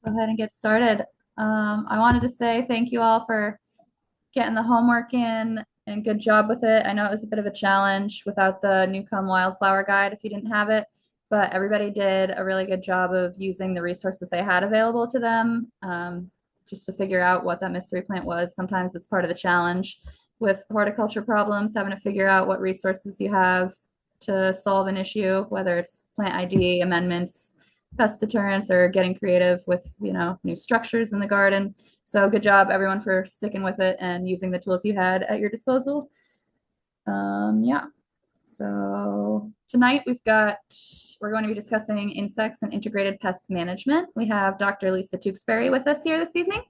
Go ahead and get started. I wanted to say thank you all for getting the homework in and good job with it. I know it was a bit of a challenge without the Newcomb Wildflower Guide if you didn't have it, but everybody did a really good job of using the resources they had available to them just to figure out what that mystery plant was. Sometimes it's part of the challenge with horticulture problems, having to figure out what resources you have to solve an issue, whether it's plant ID, amendments, pest deterrence, or getting creative with, new structures in the garden. So good job, everyone, for sticking with it and using the tools you had at your disposal. Yeah. So tonight we're going to be discussing insects and integrated pest management. We have Dr. Lisa Tewksbury with us here this evening.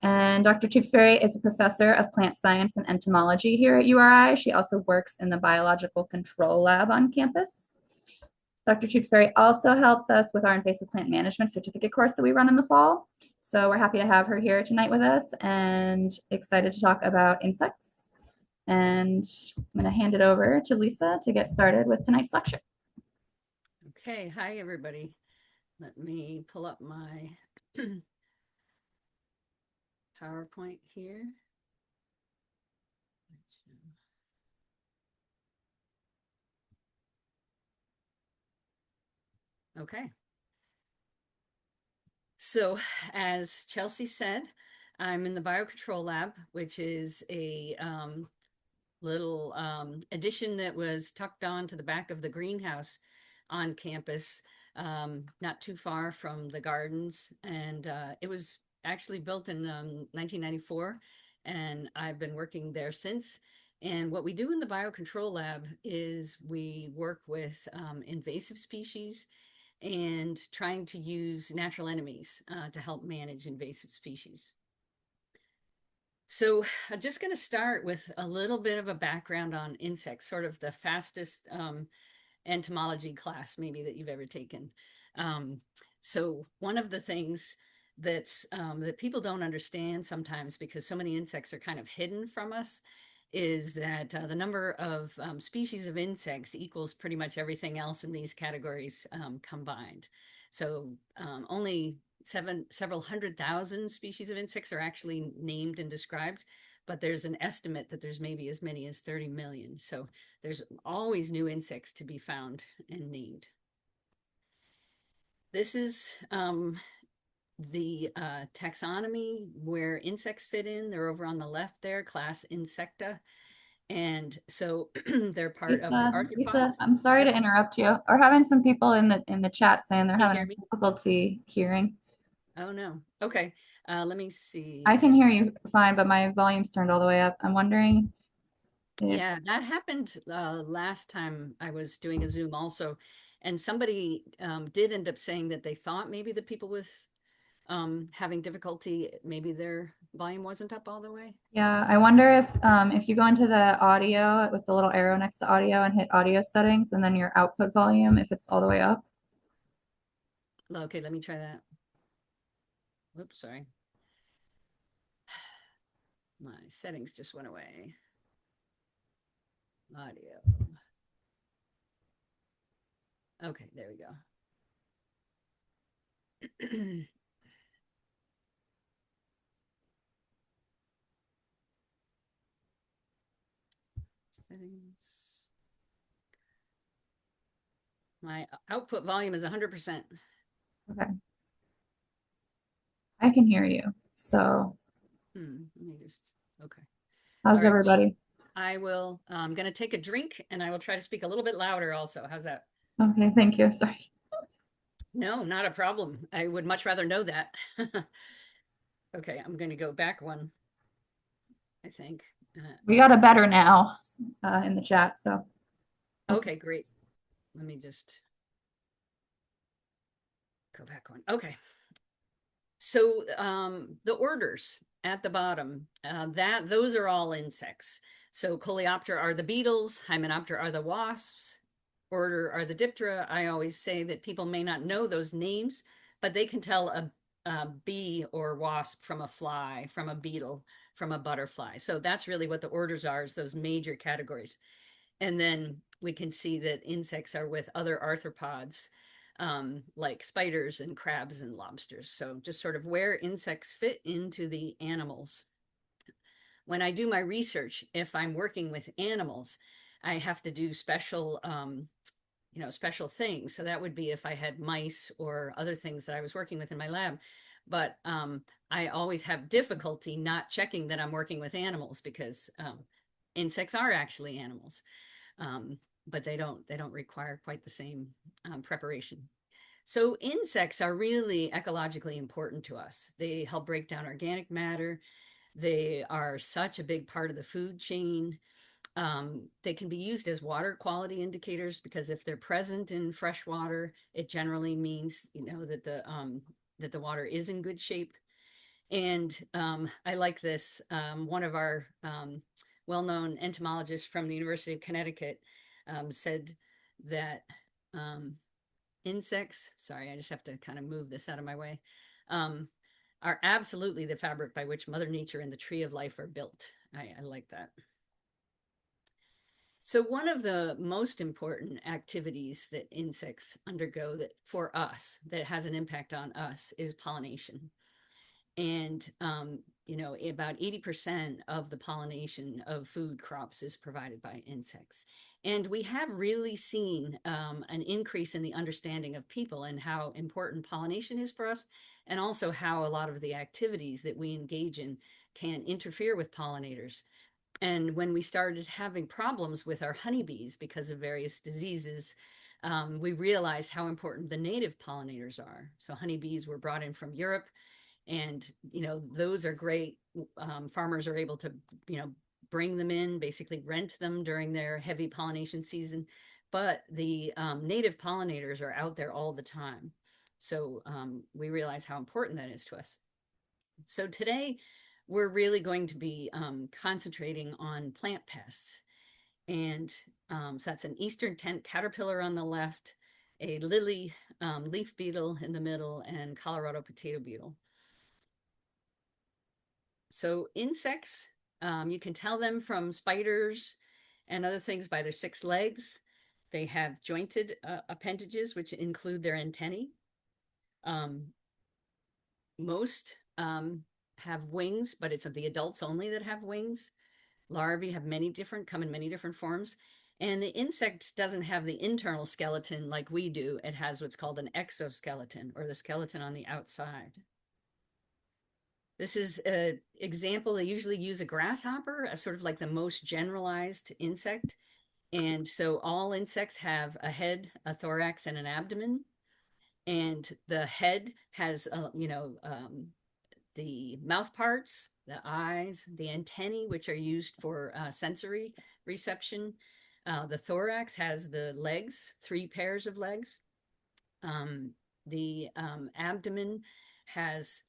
And Dr. Tewksbury is a professor of plant science and entomology here at URI. She also works in the biological control lab on campus. Dr. Tewksbury also helps us with our invasive plant management certificate course that we run in the fall. So we're happy to have her here tonight with us and excited to talk about insects. And I'm going to hand it over to Lisa to get started with tonight's lecture. Okay, hi everybody. Let me pull up my PowerPoint here. Okay. So as Chelsea said, I'm in the biocontrol lab, which is a little addition that was tucked on to the back of the greenhouse on campus, not too far from the gardens. And it was actually built in 1994, and I've been working there since. And what we do in the biocontrol lab is we work with invasive species and trying to use natural enemies to help manage invasive species. So I'm just going to start with a little bit of a background on insects, sort of the fastest entomology class maybe that you've ever taken. So one of the things that people don't understand sometimes, because so many insects are kind of hidden from us, is that the number of species of insects equals pretty much everything else in these categories combined. So only several 100,000 species of insects are actually named and described, but there's an estimate that there's maybe as many as 30 million. So there's always new insects to be found and named. This is the taxonomy where insects fit in. They're over on the left there, class Insecta. And so they're part of the Lisa, arthropods. I'm sorry Yep. to interrupt you. We're having some people in the chat saying they're Can you having hear a me? difficulty hearing. Oh, no. Okay. Let me see I if, can hear you fine, but my volume's turned all the way up. I'm wondering if, yeah, that happened last time I was doing a Zoom also. And somebody did end up saying that they thought maybe the people with having difficulty, maybe their volume wasn't up all the way. yeah, I wonder if you go into the audio with the little arrow next to audio and hit audio settings and then your output volume, if it's all the way up. Okay, let me try that. Whoops, sorry. My settings just went away. Audio. Okay, there we go. Settings. My output volume is 100%. Okay. I can hear you. So Let me just, okay. All how's right, well, everybody? I'm going to take a drink and I will try to speak a little bit louder also. How's that? Okay, thank you. Sorry. No, not a problem. I would much rather know that. Okay, I'm going to go back one, I think. We got a better now in the chat, so hopefully. Okay, great. Let me just go back one. Okay. So the orders at the bottom, those are all insects. So Coleoptera are the beetles, Hymenoptera are the wasps, order are the Diptera. I always say that people may not know those names, but they can tell a bee or wasp from a fly, from a beetle, from a butterfly. So that's really what the orders are, is those major categories. And then we can see that insects are with other arthropods. like spiders and crabs and lobsters. So just sort of where insects fit into the animals. When I do my research, if I'm working with animals, I have to do special things. So that would be if I had mice or other things that I was working with in my lab. But I always have difficulty not checking that I'm working with animals because insects are actually animals, um, but they don't require quite the same preparation. So insects are really ecologically important to us. They help break down organic matter. They are such a big part of the food chain. They can be used as water quality indicators because if they're present in fresh water, it generally means that the water is in good shape. And I like this. One of our well-known entomologists from the University of Connecticut said that um, insects. Sorry, I just have to kind of move this out of my way. Um, are absolutely the fabric by which Mother Nature and the tree of life are built. I like that. So one of the most important activities that insects undergo that for us that has an impact on us is pollination. And about 80% of the pollination of food crops is provided by insects. And we have really seen an increase in the understanding of people and how important pollination is for us, and also how a lot of the activities that we engage in can interfere with pollinators. And when we started having problems with our honeybees because of various diseases, we realized how important the native pollinators are. So honeybees were brought in from Europe, and those are great. Farmers are able to bring them in, basically rent them during their heavy pollination season. But the native pollinators are out there all the time. So we realize how important that is to us. So today, we're really going to be concentrating on plant pests. And so that's an eastern tent caterpillar on the left, a lily leaf beetle in the middle, and Colorado potato beetle. So insects, you can tell them from spiders and other things by their 6 legs. They have jointed appendages, which include their antennae. Um, most have wings, but it's the adults only that have wings. Larvae have come in many different forms. And the insect doesn't have the internal skeleton like we do. It has what's called an exoskeleton, or the skeleton on the outside. This is an example. They usually use a grasshopper as sort of like the most generalized insect. And so all insects have a head, a thorax, and an abdomen. And the head has, the mouth parts, the eyes, the antennae, which are used for sensory reception. The thorax has the legs, 3 pairs of legs. The abdomen has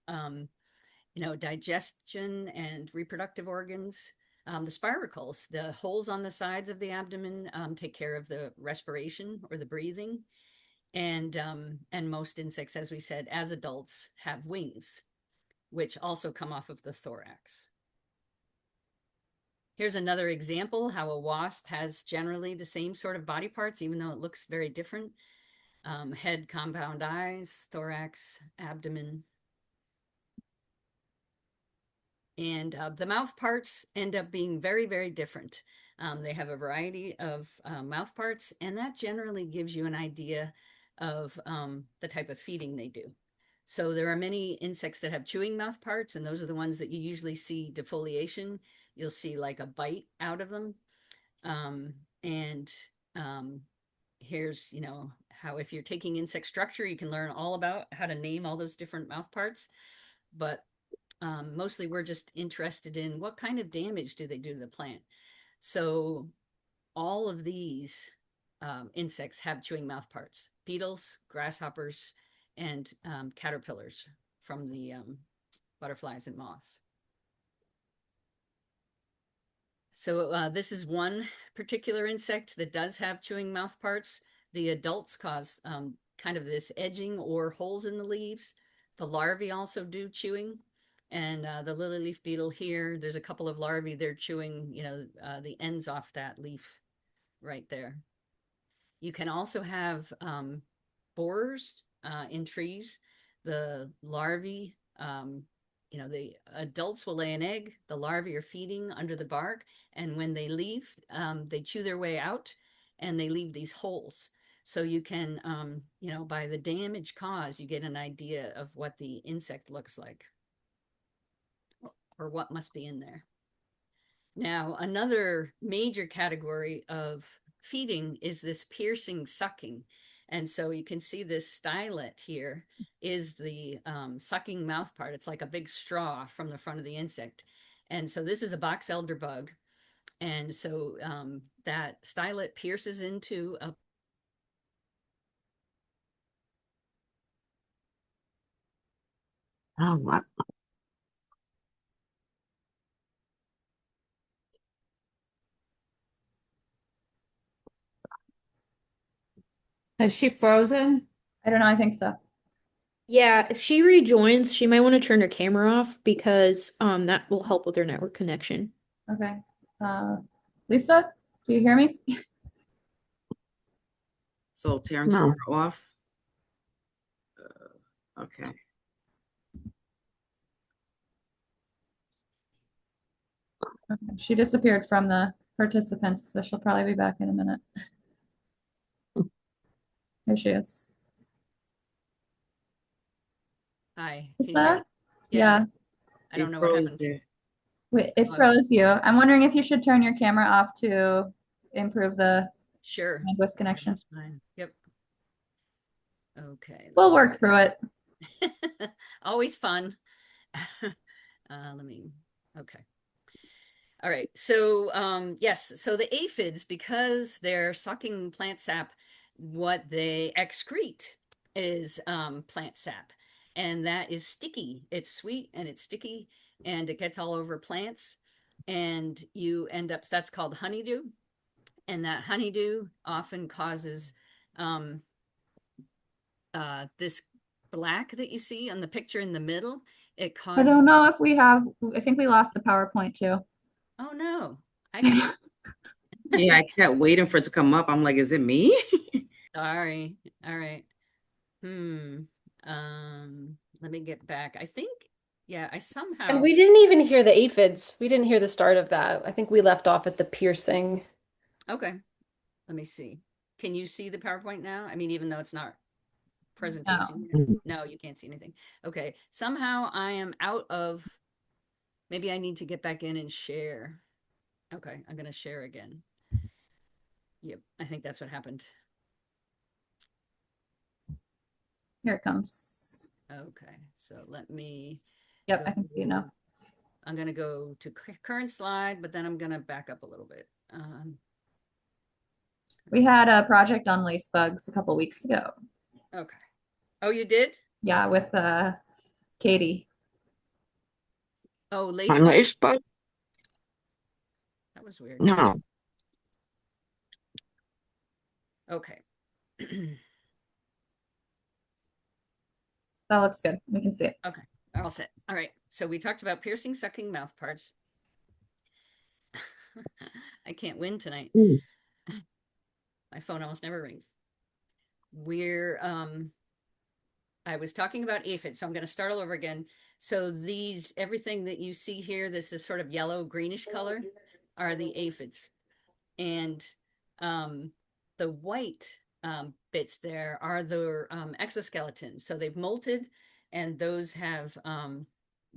digestion and reproductive organs. The spiracles, the holes on the sides of the abdomen, take care of the respiration or the breathing. And most insects, as we said, as adults, have wings, which also come off of the thorax. Here's another example how a wasp has generally the same sort of body parts, even though it looks very different. Head, compound eyes, thorax, abdomen. And the mouth parts end up being very, very different. They have a variety of mouth parts, and that generally gives you an idea of the type of feeding they do. So there are many insects that have chewing mouth parts, and those are the ones that you usually see defoliation. You'll see like a bite out of them. And here's, how if you're taking insect structure, you can learn all about how to name all those different mouth parts. But mostly we're just interested in what kind of damage do they do to the plant. So all of these insects have chewing mouth parts: beetles, grasshoppers, and caterpillars from the butterflies and moths. So this is one particular insect that does have chewing mouth parts. The adults cause kind of this edging or holes in the leaves. The larvae also do chewing. And the lily leaf beetle here, there's a couple of larvae, they're chewing, the ends off that leaf right there. You can also have borers in trees. The larvae, the adults will lay an egg. The larvae are feeding under the bark, and when they leave, they chew their way out, and they leave these holes. So you can, by the damage caused, you get an idea of what the insect looks like or what must be in there. Now, another major category of feeding is this piercing sucking. And so you can see this stylet here is the sucking mouth part. It's like a big straw from the front of the insect. And so this is a box elder bug. And so that stylet pierces into a Oh, what? Is she frozen? I don't know. I think so. Yeah, if she rejoins, she might want to turn her camera off because that will help with her network connection. Okay. Uh, Lisa, do you hear me? So tearing No. camera off. Okay. Okay. She disappeared from the participants, so she'll probably be back in a minute. Here she is. hi. Can you hear Lisa? me? Yeah. I don't You know what froze happened. there. Wait, it froze you. I'm wondering if you should turn your camera off to improve the Sure. bandwidth connection. That's fine. Yep. Okay. We'll work through it. Always fun. Okay. All right. So, yes. So the aphids, because they're sucking plant sap, what they excrete is plant sap. And that is sticky. It's sweet and it's sticky and it gets all over plants. And you end up, that's called honeydew. And that honeydew often causes um, this black that you see on the picture in the middle. It I causes, don't know if we have, I think we lost the PowerPoint too. oh no, I can, Yeah, I kept waiting for it to come up. I'm like, is it me? sorry. All right. Let me get back. I think, yeah, I And somehow, we didn't even hear the aphids. We didn't hear the start of that. I think we left off at the piercing. okay, let me see. Can you see the PowerPoint now? I mean, even though it's not No. presentation. No, you can't see anything. Okay, somehow I am out of, maybe I need to get back in and share. Okay, I'm gonna share again. Yep, I think that's what happened. Here it comes. Okay, so let me Yep, I can see it now. go- I'm gonna go to current slide, but then I'm gonna back up a little bit. We had a project on lace bugs a couple weeks ago. Okay. Oh, you did? Yeah, with Katie. Oh, lace On bug? lace bug? That was weird. No. Okay. That looks good. We can see it. Okay, all set. All right. So we talked about piercing, sucking mouth parts. I can't win tonight. Mm. My phone almost never rings. We're I was talking about aphids, so I'm going to start all over again. So these, everything that you see here, this sort of yellow greenish color, are the aphids, and the white bits there are the exoskeletons. So they've molted, and those have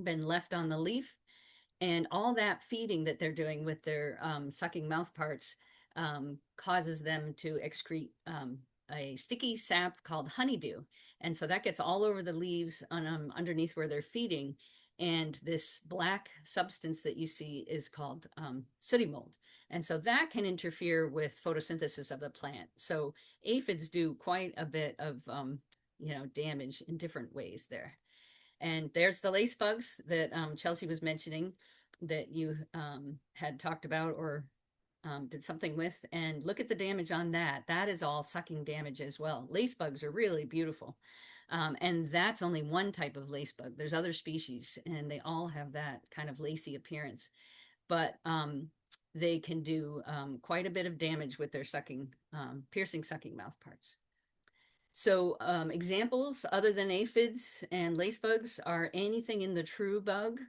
been left on the leaf, and all that feeding that they're doing with their sucking mouth parts causes them to excrete a sticky sap called honeydew. And so that gets all over the leaves on, underneath where they're feeding. And this black substance that you see is called sooty mold. And so that can interfere with photosynthesis of the plant. So aphids do quite a bit of, damage in different ways there. And there's the lace bugs that Chelsea was mentioning that you had talked about or did something with. And look at the damage on that. That is all sucking damage as well. Lace bugs are really beautiful. And that's only one type of lace bug. There's other species, and they all have that kind of lacy appearance. But they can do quite a bit of damage with their sucking, piercing, sucking mouth parts. So examples other than aphids and lacebugs are anything in the true bug,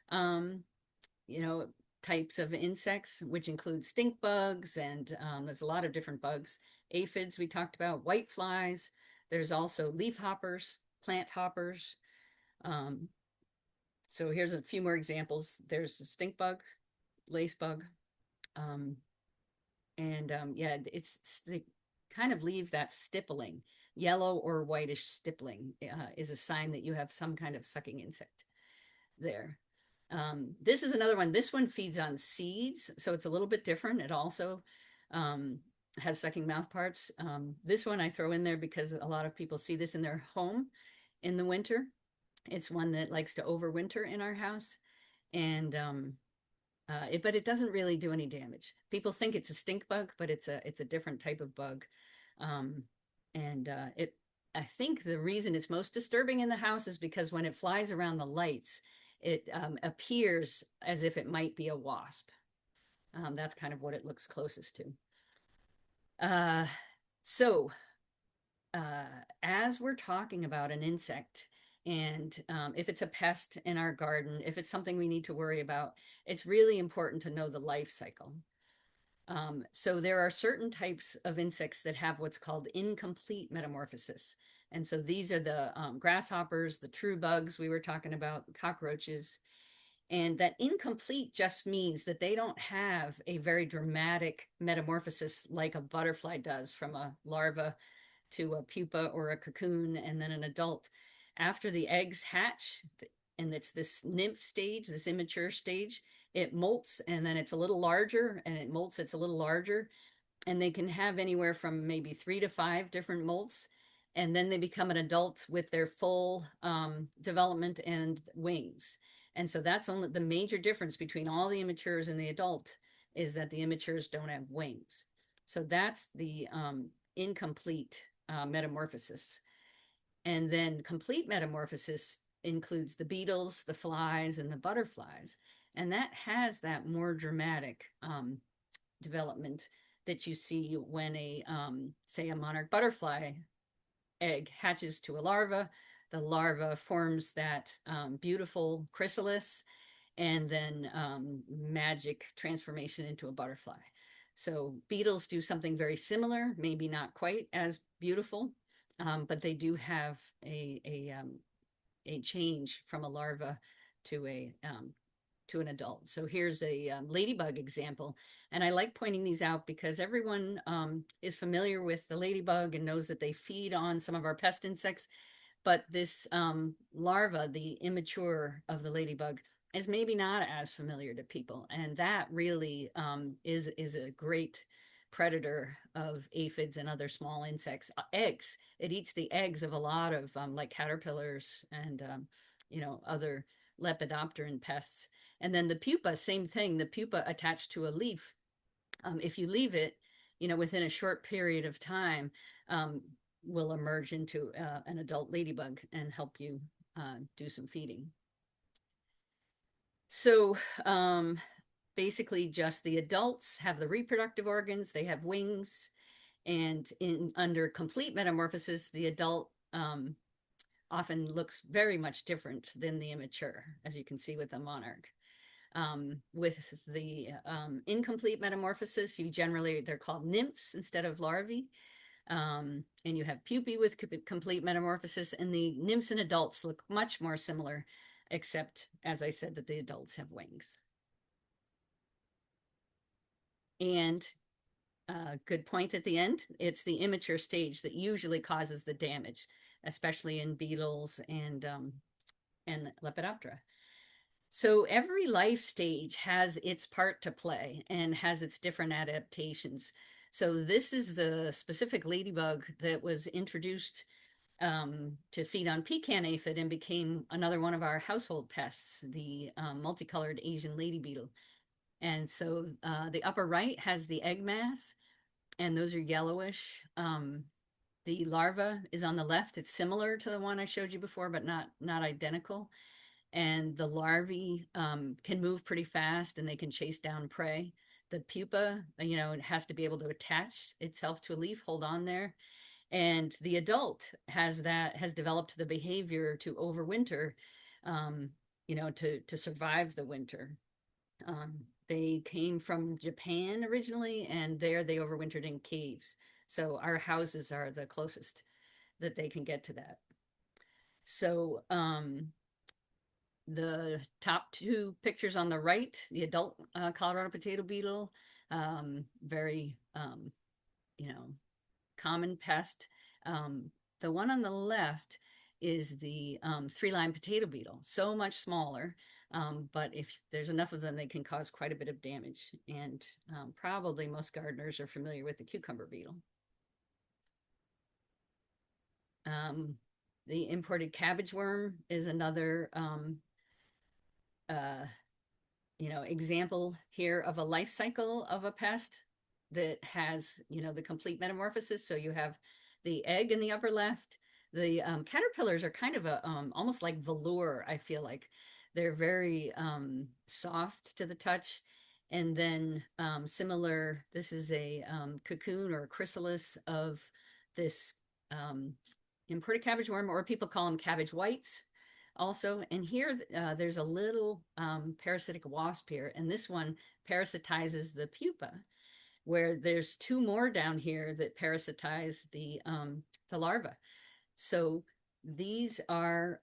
um, you know, types of insects, which include stink bugs, and there's a lot of different bugs. Aphids, we talked about, white flies. There's also leaf hoppers, plant hoppers. Um, so here's a few more examples. There's a stink bug, lace bug, um, and yeah, they kind of leave that stippling. Yellow or whitish stippling is a sign that you have some kind of sucking insect there. This is another one. This one feeds on seeds, so it's a little bit different. It also um, has sucking mouth parts. This one I throw in there because a lot of people see this in their home in the winter. It's one that likes to overwinter in our house, and but it doesn't really do any damage. People think it's a stink bug, but it's a different type of bug, um, and it. I think the reason it's most disturbing in the house is because when it flies around the lights, it appears as if it might be a wasp. That's kind of what it looks closest to. Uh, so, as we're talking about an insect, and if it's a pest in our garden, if it's something we need to worry about, it's really important to know the life cycle. So there are certain types of insects that have what's called incomplete metamorphosis. And so these are the grasshoppers, the true bugs we were talking about, cockroaches. And that incomplete just means that they don't have a very dramatic metamorphosis like a butterfly does from a larva to a pupa or a cocoon and then an adult. After the eggs hatch, and it's this nymph stage, this immature stage, it molts and then it's a little larger, and it molts, it's a little larger. And they can have anywhere from maybe 3 to 5 different molts. And then they become an adult with their full development and wings. And so that's only the major difference between all the immatures and the adult, is that the immatures don't have wings. So that's the incomplete metamorphosis. And then complete metamorphosis includes the beetles, the flies, and the butterflies. And that has that more dramatic development that you see when say a monarch butterfly egg hatches to a larva. The larva forms that beautiful chrysalis, and then magic transformation into a butterfly. So beetles do something very similar, maybe not quite as beautiful, but they do have a change from a larva to an adult. So here's a ladybug example. And I like pointing these out because everyone is familiar with the ladybug and knows that they feed on some of our pest insects. But this larva, the immature of the ladybug, is maybe not as familiar to people. And that really is a great predator of aphids and other small insects. Eggs. It eats the eggs of a lot of like caterpillars and other lepidopteran pests. And then the pupa, same thing. The pupa attached to a leaf. If you leave it, within a short period of time, will emerge into an adult ladybug and help you do some feeding. So basically just the adults have the reproductive organs, they have wings, and under complete metamorphosis, the adult often looks very much different than the immature, as you can see with the monarch. With the incomplete metamorphosis, they're called nymphs instead of larvae. And you have pupae with complete metamorphosis, and the nymphs and adults look much more similar, except, as I said, that the adults have wings. And good point at the end, it's the immature stage that usually causes the damage, especially in beetles and Lepidoptera. So every life stage has its part to play and has its different adaptations. So this is the specific ladybug that was introduced to feed on pecan aphid and became another one of our household pests, the multicolored Asian lady beetle. And so the upper right has the egg mass, and those are yellowish. The larva is on the left. It's similar to the one I showed you before, but not identical. And the larvae can move pretty fast, and they can chase down prey. The pupa, it has to be able to attach itself to a leaf, hold on there. And the adult has developed the behavior to overwinter, to survive the winter. They came from Japan originally, and there they overwintered in caves. So our houses are the closest that they can get to that. So the top two pictures on the right, the adult Colorado potato beetle, very, common pest. The one on the left is the three-line potato beetle, so much smaller, but if there's enough of them, they can cause quite a bit of damage. And probably most gardeners are familiar with the cucumber beetle. The imported cabbage worm is another example here of a life cycle of a pest that has, the complete metamorphosis. So you have the egg in the upper left. The caterpillars are kind of a almost like velour, I feel like. They're very soft to the touch. And then similar, this is a cocoon or a chrysalis of this imported cabbage worm, or people call them cabbage whites also. And here there's a little parasitic wasp here, and this one parasitizes the pupa, where there's two more down here that parasitize the larva. So these are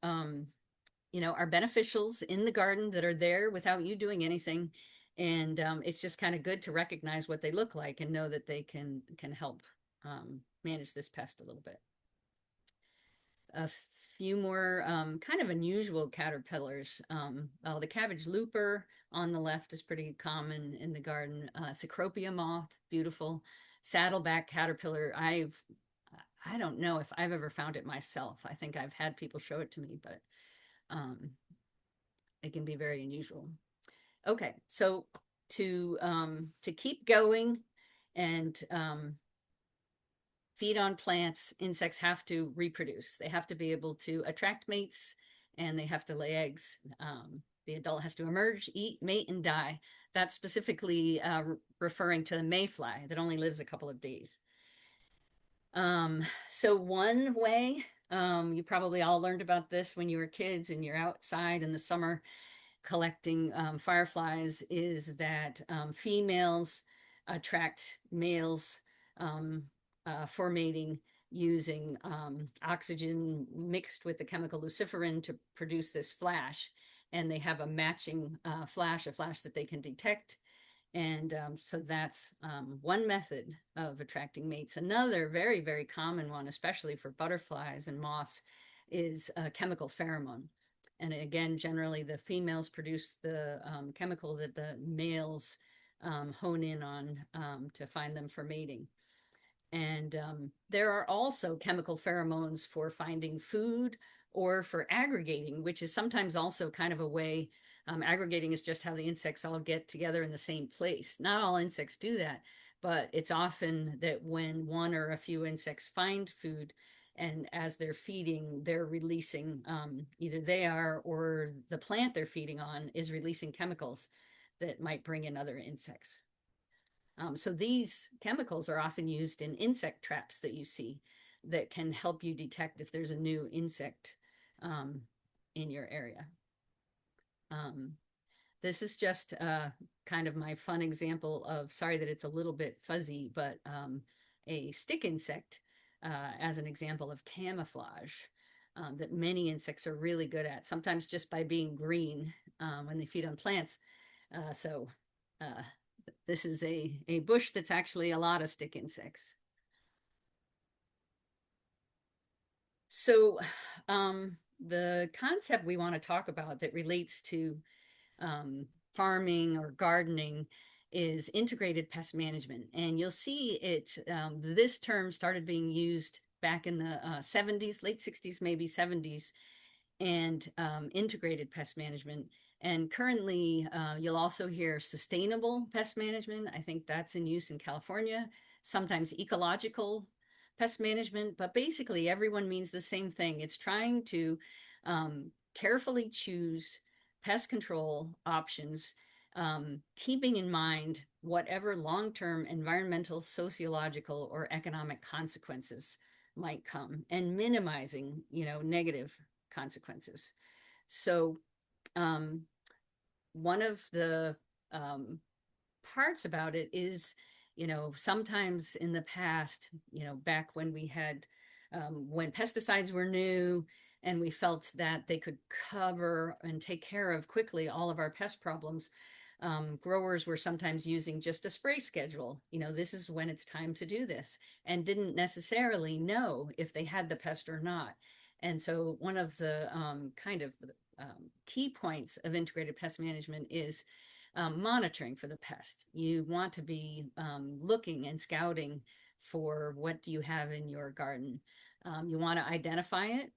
beneficials in the garden that are there without you doing anything. And it's just kind of good to recognize what they look like and know that they can help manage this pest a little bit. A few more kind of unusual caterpillars. The cabbage looper on the left is pretty common in the garden. Cecropia moth, beautiful. Saddleback caterpillar. I don't know if I've ever found it myself. I think I've had people show it to me, but it can be very unusual. Okay, so to keep going and feed on plants, insects have to reproduce. They have to be able to attract mates, and they have to lay eggs. The adult has to emerge, eat, mate, and die. That's specifically referring to the mayfly that only lives a couple of days. So one way, you probably all learned about this when you were kids and you're outside in the summer collecting fireflies, is that females attract males for mating using oxygen mixed with the chemical luciferin to produce this flash. And they have a matching flash, a flash that they can detect. And so that's one method of attracting mates. Another very, very common one, especially for butterflies and moths, is a chemical pheromone. And again, generally the females produce the chemical that the males hone in on to find them for mating. And there are also chemical pheromones for finding food or for aggregating, which is sometimes also kind of a way. Aggregating is just how the insects all get together in the same place. Not all insects do that, but it's often that when one or a few insects find food, and as they're feeding, they're releasing, either they are or the plant they're feeding on is releasing chemicals that might bring in other insects. So these chemicals are often used in insect traps that you see that can help you detect if there's a new insect in your area. This is just kind of my fun example of, sorry that it's a little bit fuzzy, but a stick insect as an example of camouflage that many insects are really good at, sometimes just by being green when they feed on plants. This is a bush that's actually a lot of stick insects. So the concept we want to talk about that relates to farming or gardening is integrated pest management. And you'll see it, this term started being used back in the 70s, late 60s, maybe 70s, and integrated pest management. And currently, you'll also hear sustainable pest management. I think that's in use in California, sometimes ecological pest management, but basically everyone means the same thing. It's trying to carefully choose pest control options, keeping in mind whatever long-term environmental, sociological, or economic consequences might come and minimizing, negative consequences. So one of the parts about it is, sometimes in the past, back when we had, when pesticides were new and we felt that they could cover and take care of quickly all of our pest problems, growers were sometimes using just a spray schedule. This is when it's time to do this, and didn't necessarily know if they had the pest or not. And so one of the kind of key points of integrated pest management is monitoring for the pest. You want to be looking and scouting for what do you have in your garden. You want to identify it.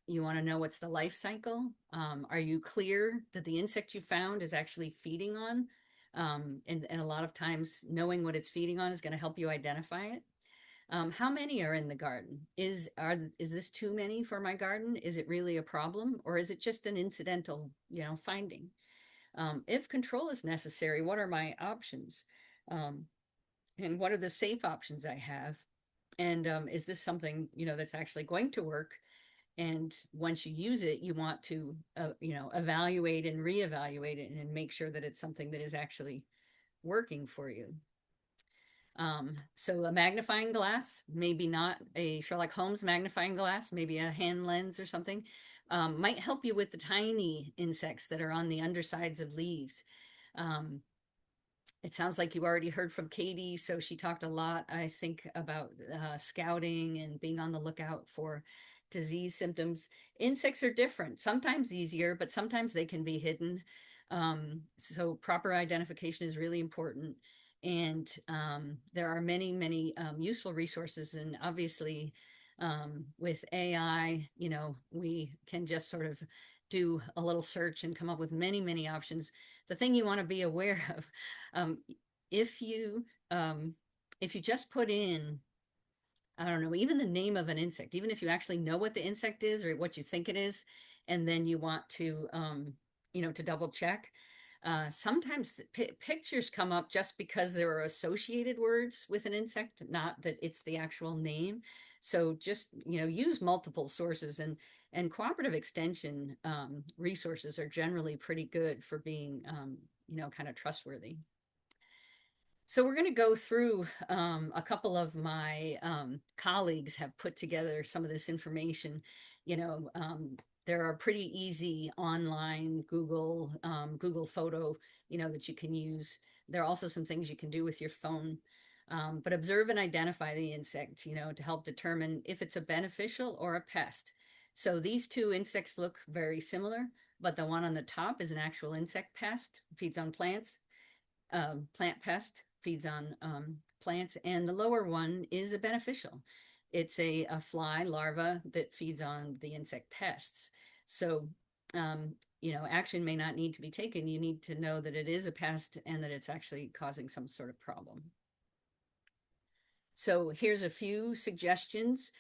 You want to know what's the life cycle. Are you clear that the insect you found is actually feeding on? And a lot of times knowing what it's feeding on is going to help you identify it. How many are in the garden? Is this too many for my garden? Is it really a problem, or is it just an incidental, finding? If control is necessary, what are my options? And what are the safe options I have? And is this something, that's actually going to work? And once you use it, you want to, evaluate and reevaluate it and make sure that it's something that is actually working for you. So a magnifying glass, maybe not a Sherlock Holmes magnifying glass, maybe a hand lens or something, might help you with the tiny insects that are on the undersides of leaves. It sounds like you already heard from Katie, so she talked a lot, I think, about scouting and being on the lookout for disease symptoms. Insects are different, sometimes easier, but sometimes they can be hidden. So proper identification is really important. And there are many, many useful resources. And obviously, with AI, we can just sort of do a little search and come up with many, many options. The thing you want to be aware of, if you just put in, I don't know, even the name of an insect, even if you actually know what the insect is or what you think it is, and then you want to, to double check. Sometimes pictures come up just because there are associated words with an insect, not that it's the actual name. So just, use multiple sources, and cooperative extension resources are generally pretty good for being, kind of trustworthy. So we're going to go through a couple of my colleagues have put together some of this information. There are pretty easy online Google photo, that you can use. There are also some things you can do with your phone. But observe and identify the insect, to help determine if it's a beneficial or a pest. So these two insects look very similar, but the one on the top is an actual insect pest, feeds on plants. Plant pest feeds on plants, and the lower one is a beneficial. It's a fly larva that feeds on the insect pests. So, action may not need to be taken. You need to know that it is a pest and that it's actually causing some sort of problem. So here's a few suggestions.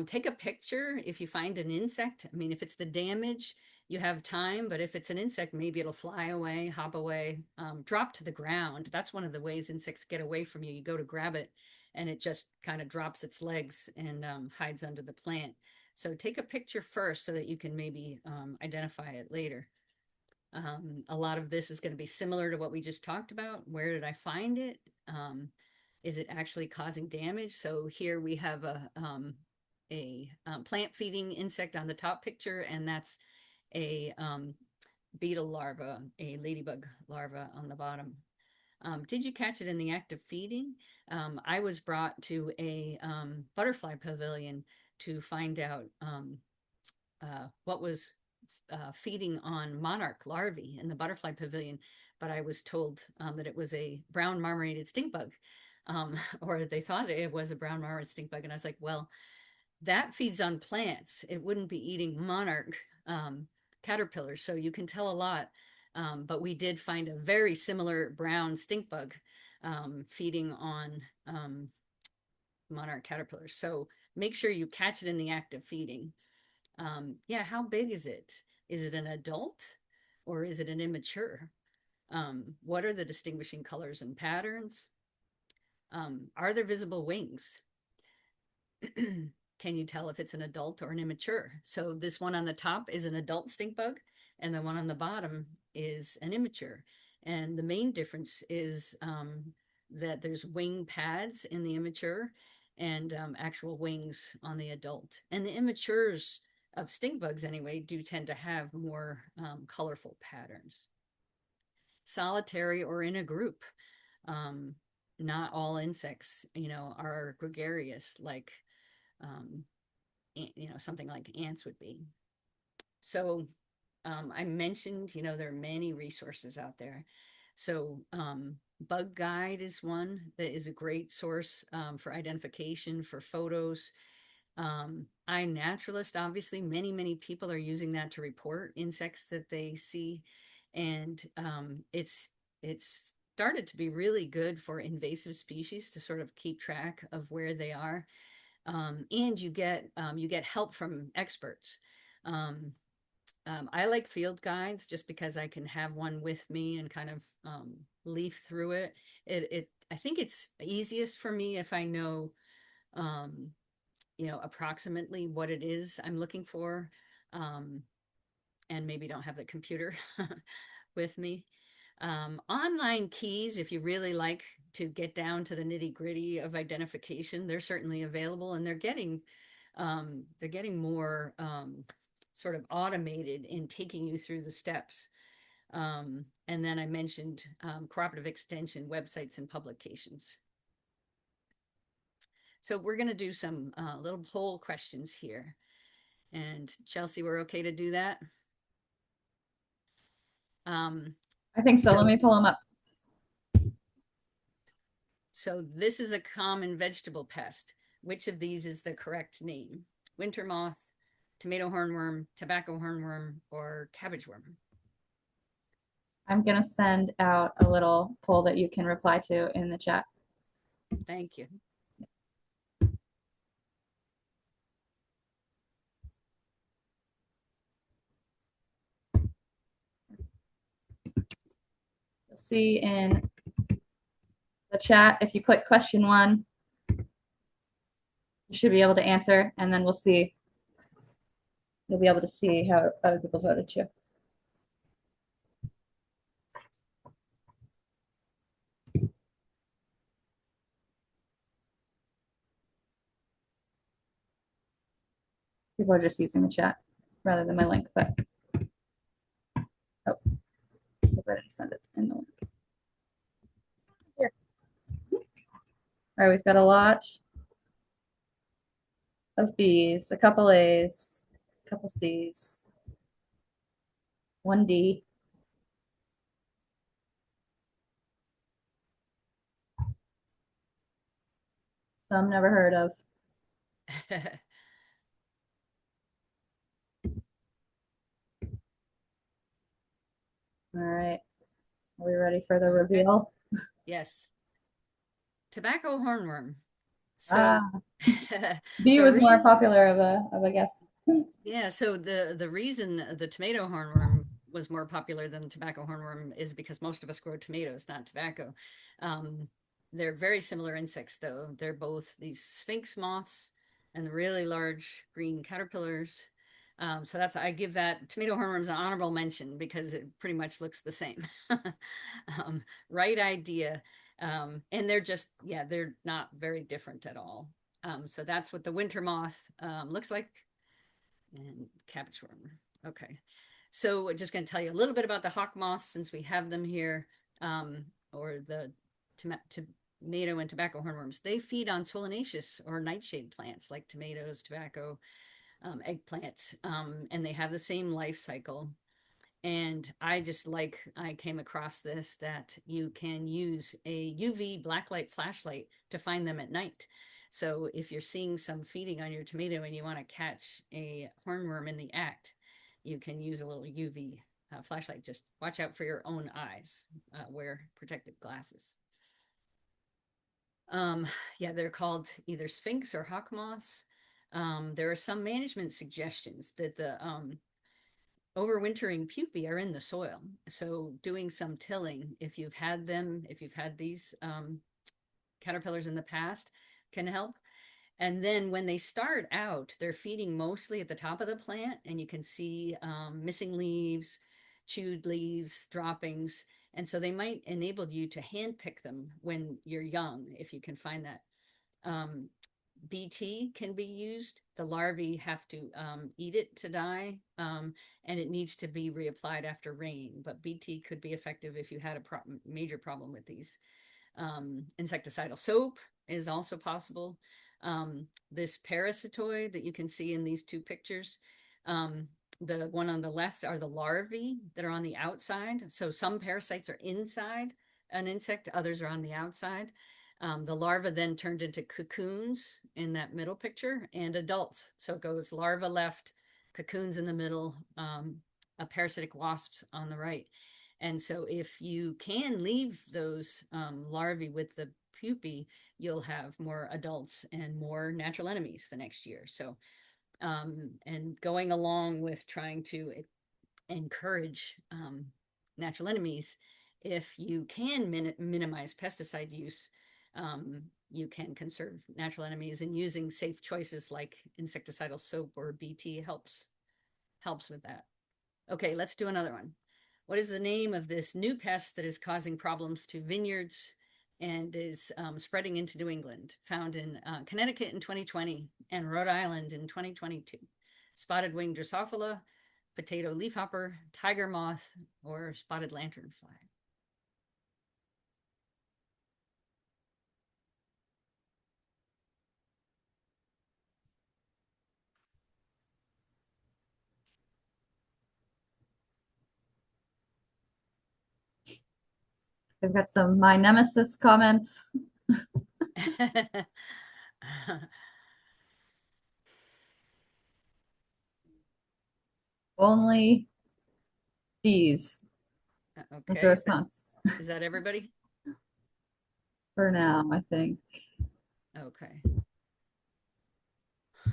Take a picture if you find an insect. I mean, if it's the damage, you have time, but if it's an insect, maybe it'll fly away, hop away, drop to the ground. That's one of the ways insects get away from you. You go to grab it and it just kind of drops its legs and hides under the plant. So take a picture first so that you can maybe identify it later. A lot of this is going to be similar to what we just talked about. Where did I find it? Is it actually causing damage? So here we have a plant feeding insect on the top picture, and that's a beetle larva, a ladybug larva on the bottom. Did you catch it in the act of feeding? I was brought to a butterfly pavilion to find out what was feeding on monarch larvae in the butterfly pavilion, but I was told that it was a brown marmorated stink bug. Or they thought it was a brown marmorated stink bug. And I was like, well, that feeds on plants. It wouldn't be eating monarch caterpillars. So you can tell a lot. But we did find a very similar brown stink bug feeding on monarch caterpillars. So make sure you catch it in the act of feeding. Yeah, how big is it? Is it an adult or is it an immature? What are the distinguishing colors and patterns? Are there visible wings? can you tell if it's an adult or an immature? So this one on the top is an adult stink bug, and the one on the bottom is an immature. And the main difference is that there's wing pads in the immature and actual wings on the adult. And the immatures of stink bugs, anyway, do tend to have more colorful patterns. Solitary or in a group. Not all insects, are gregarious like, something like ants would be. So I mentioned, there are many resources out there. So Bug Guide is one that is a great source for identification, for photos. iNaturalist, obviously, many people are using that to report insects that they see. And it's started to be really good for invasive species to sort of keep track of where they are. And you get help from experts. I like field guides just because I can have one with me and kind of leaf through it. I think it's easiest for me if I know, approximately what it is I'm looking for, and maybe don't have the computer with me. Online keys, if you really like to get down to the nitty gritty of identification, they're certainly available, and they're getting more sort of automated in taking you through the steps. And then I mentioned cooperative extension websites and publications. So we're going to do some little poll questions here. And Chelsea, we're okay to do that? I think so. Let me pull them up. So this is a common vegetable pest. Which of these is the correct name? Winter moth, tomato hornworm, tobacco hornworm, or cabbage worm? I'm going to send out a little poll that you can reply to in the chat. Thank you. You'll see in the chat, if you click question 1, you should be able to answer, and then we'll see. You'll be able to see how other people voted too. People are just using the chat rather than my link, but oh, I didn't send it in the link. Here. All right, we've got a lot of B's, a couple A's, a couple C's, 1 D. Some never heard of. All right. Are we ready for the reveal? Yes. Tobacco hornworm. So B was more popular of a guess. Yeah, so the reason the tomato hornworm was more popular than the tobacco hornworm is because most of us grow tomatoes, not tobacco. They're very similar insects, though. They're both these sphinx moths and the really large green caterpillars. So I give that tomato hornworms an honorable mention because it pretty much looks the same. Right idea. And they're not very different at all. So that's what the winter moth looks like. And cabbage worm. Okay. So we're just going to tell you a little bit about the hawk moths since we have them here, or the tomato and tobacco hornworms. They feed on solanaceous or nightshade plants like tomatoes, tobacco, eggplants, and they have the same life cycle. And I came across this, that you can use a UV blacklight flashlight to find them at night. So if you're seeing some feeding on your tomato and you want to catch a hornworm in the act, you can use a little UV flashlight. Just watch out for your own eyes. Wear protective glasses. Yeah, they're called either sphinx or hawk moths. There are some management suggestions that the overwintering pupae are in the soil. So doing some tilling, if you've had these caterpillars in the past, can help. And then when they start out, they're feeding mostly at the top of the plant, and you can see missing leaves, chewed leaves, droppings. And so they might enable you to hand pick them when you're young, if you can find that. Um, BT can be used. The larvae have to eat it to die, and it needs to be reapplied after rain. But BT could be effective if you had a major problem with these. Insecticidal soap is also possible. This parasitoid that you can see in these two pictures, the one on the left are the larvae that are on the outside. So some parasites are inside an insect, others are on the outside. The larva then turned into cocoons in that middle picture and adults. So it goes larva left, cocoons in the middle, a parasitic wasps on the right. And so if you can leave those larvae with the pupae, you'll have more adults and more natural enemies the next year. So, and going along with trying to encourage natural enemies, if you can minimize pesticide use, you can conserve natural enemies, and using safe choices like insecticidal soap or BT helps with that. Okay, let's do another one. What is the name of this new pest that is causing problems to vineyards and is spreading into New England? Found in Connecticut in 2020 and Rhode Island in 2022. Spotted winged Drosophila, potato leafhopper, tiger moth, or spotted lanternfly. They've got some my nemesis comments. Only these. That's a Okay, response is that everybody? for now, I think. Okay.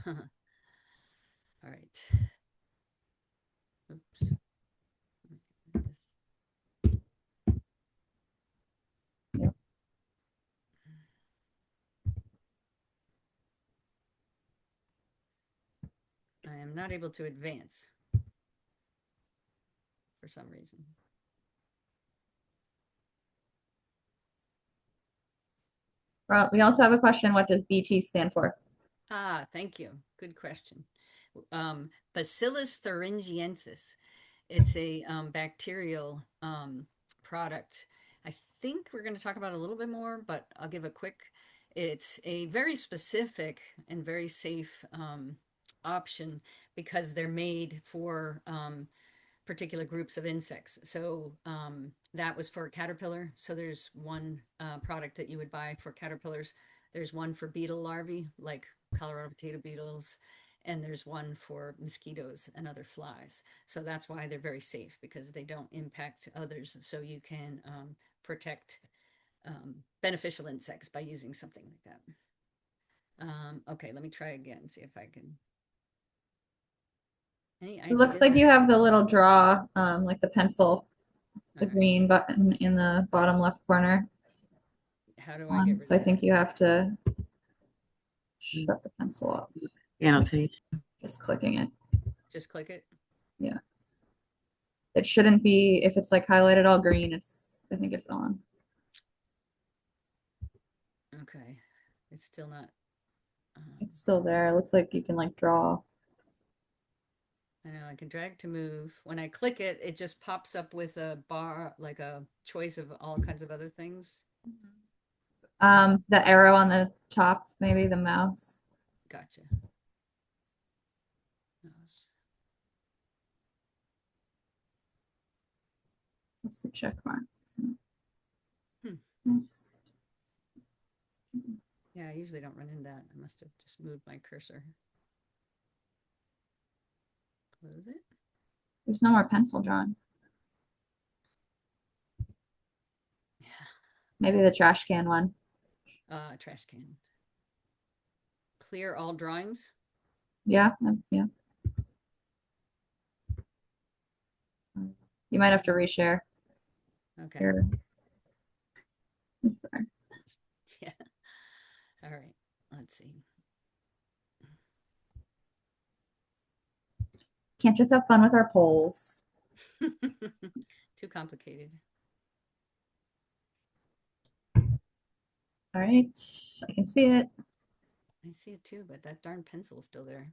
All right. Oops. Yep. I am not able to advance for some reason. Well, we also have a question. What does BT stand for? Ah, thank you. Good question. Bacillus thuringiensis. It's a bacterial product. I think we're going to talk about it a little bit more, but I'll give a quick. It's a very specific and very safe option because they're made for particular groups of insects. So that was for a caterpillar. So there's one product that you would buy for caterpillars. There's one for beetle larvae, like Colorado potato beetles, and there's one for mosquitoes and other flies. So that's why they're very safe, because they don't impact others. So you can protect beneficial insects by using something like that. Okay, let me try again, see if I can. Any It looks ideas? like you have the little draw, like the pencil, the All right. green button in the bottom left corner. How do I get rid So I of think that? you have to shut the pencil off. Annotation. Just clicking it. Just click it. Yeah. It shouldn't be, if it's like highlighted all green, I think it's on. Okay. It's still not. It's still there. It looks like you can like draw. I know I can drag to move. When I click it, it just pops up with a bar, like a choice of all kinds of other things. The arrow on the top, maybe the mouse. Gotcha. Mouse. What's the check mark? Hmm. Yeah, I usually don't run into that. I must have just moved my cursor. Close it. There's no more pencil drawing. Yeah. Maybe the trash can one. Trash can. Clear all drawings. Yeah, yeah. You might have to reshare. Okay. Here. I'm sorry. Yeah. All right. Let's see. can't just have fun with our polls. Too complicated. All right, I can see it. I see it too, but that darn pencil is still there.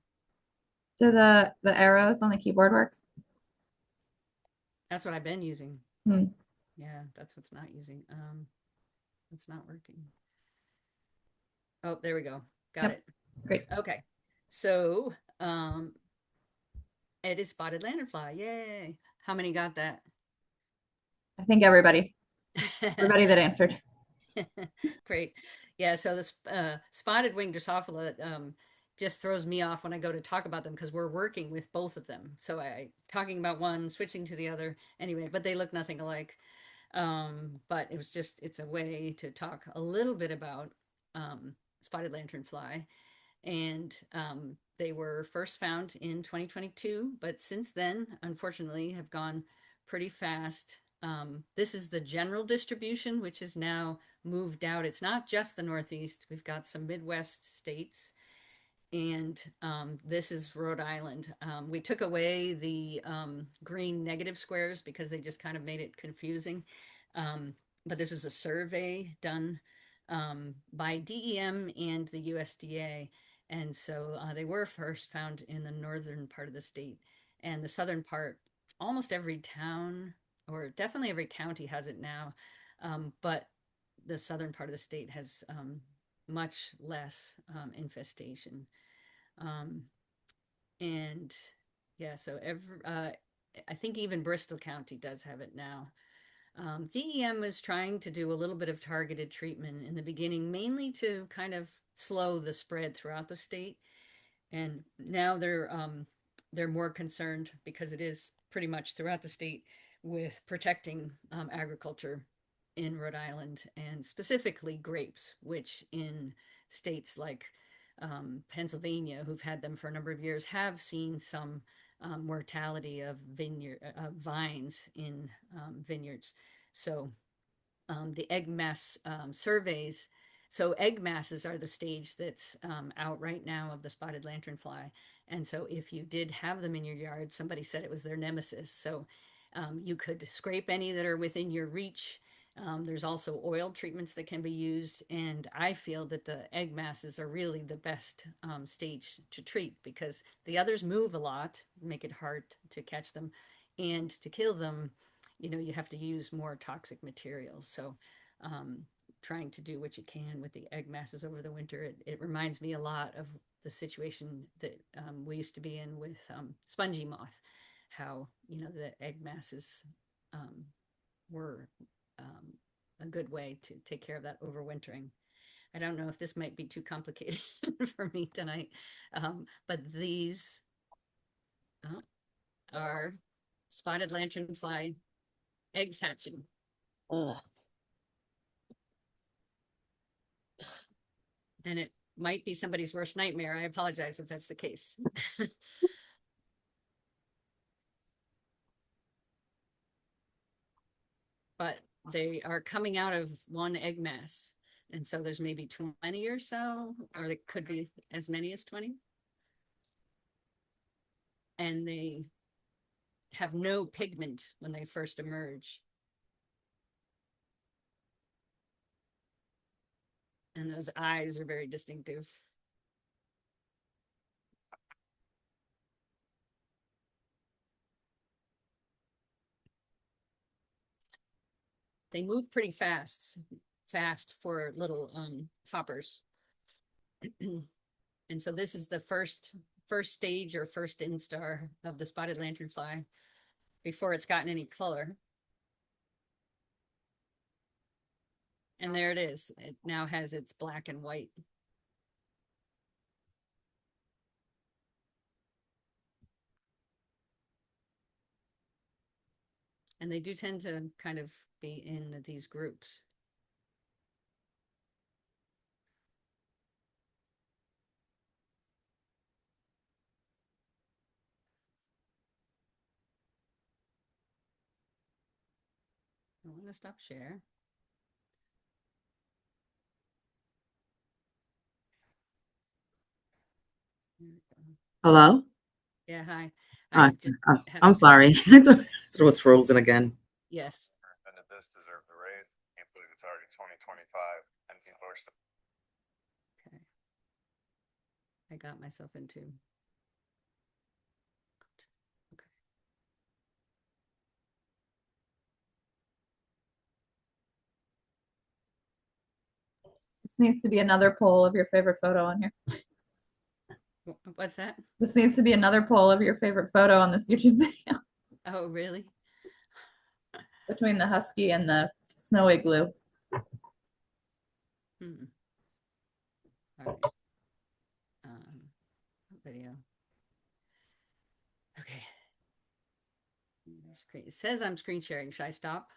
Do the arrows on the keyboard work? That's what I've been using. Hmm. Yeah, that's what's not using. It's not working. Oh, there we go. Got Yep. it. Great. Okay. So, it is spotted lanternfly. Yay. How many got that? I think everybody that answered. Great. Yeah, so this spotted winged Drosophila just throws me off when I go to talk about them because we're working with both of them. So I talking about one, switching to the other. Anyway, but they look nothing alike. But it's a way to talk a little bit about spotted lanternfly. And they were first found in 2022, but since then, unfortunately, have gone pretty fast. This is the general distribution, which is now moved out. It's not just the Northeast. We've got some Midwest states, and this is Rhode Island. We took away the green negative squares because they just kind of made it confusing. But this is a survey done by DEM and the USDA. And so they were first found in the northern part of the state, and the southern part, almost every town or definitely every county has it now. But the southern part of the state has much less infestation. Um, and yeah, so I think even Bristol County does have it now. DEM was trying to do a little bit of targeted treatment in the beginning, mainly to kind of slow the spread throughout the state. And now they're more concerned because it is pretty much throughout the state with protecting agriculture in Rhode Island and specifically grapes, which in states like Pennsylvania, who've had them for a number of years, have seen some mortality of vines in vineyards. So the egg mass surveys. So egg masses are the stage that's out right now of the spotted lanternfly. And so if you did have them in your yard, somebody said it was their nemesis. So you could scrape any that are within your reach. There's also oil treatments that can be used. And I feel that the egg masses are really the best stage to treat because the others move a lot, make it hard to catch them. And to kill them, you have to use more toxic materials. So trying to do what you can with the egg masses over the winter, it reminds me a lot of the situation that we used to be in with spongy moth, how, the egg masses were a good way to take care of that overwintering. I don't know if this might be too complicated for me tonight, but these are spotted lanternfly eggs hatching. Ugh. And it might be somebody's worst nightmare. I apologize if that's the case. But they are coming out of one egg mass. And so there's maybe 20 or so, or it could be as many as 20. And they have no pigment when they first emerge. And those eyes are very distinctive. They move pretty fast for little hoppers. And so this is the first stage or first instar of the spotted lanternfly before it's gotten any color. And there it is. It now has its black and white. And they do tend to kind of be in these groups. I want to stop share. Hello? Yeah, hi. I just have I'm to, sorry. I thought it was frozen again. yes. Recommended this deserve the raise. Can't believe it's already 2025 and people are still. Okay. I got myself into. Okay. This needs to be another poll of your favorite photo on here. What's that? This needs to be another poll of your favorite photo on this YouTube video Oh, really? between the husky and the snow igloo. Hmm. All right. Video. Okay. It says I'm screen sharing. Should I stop?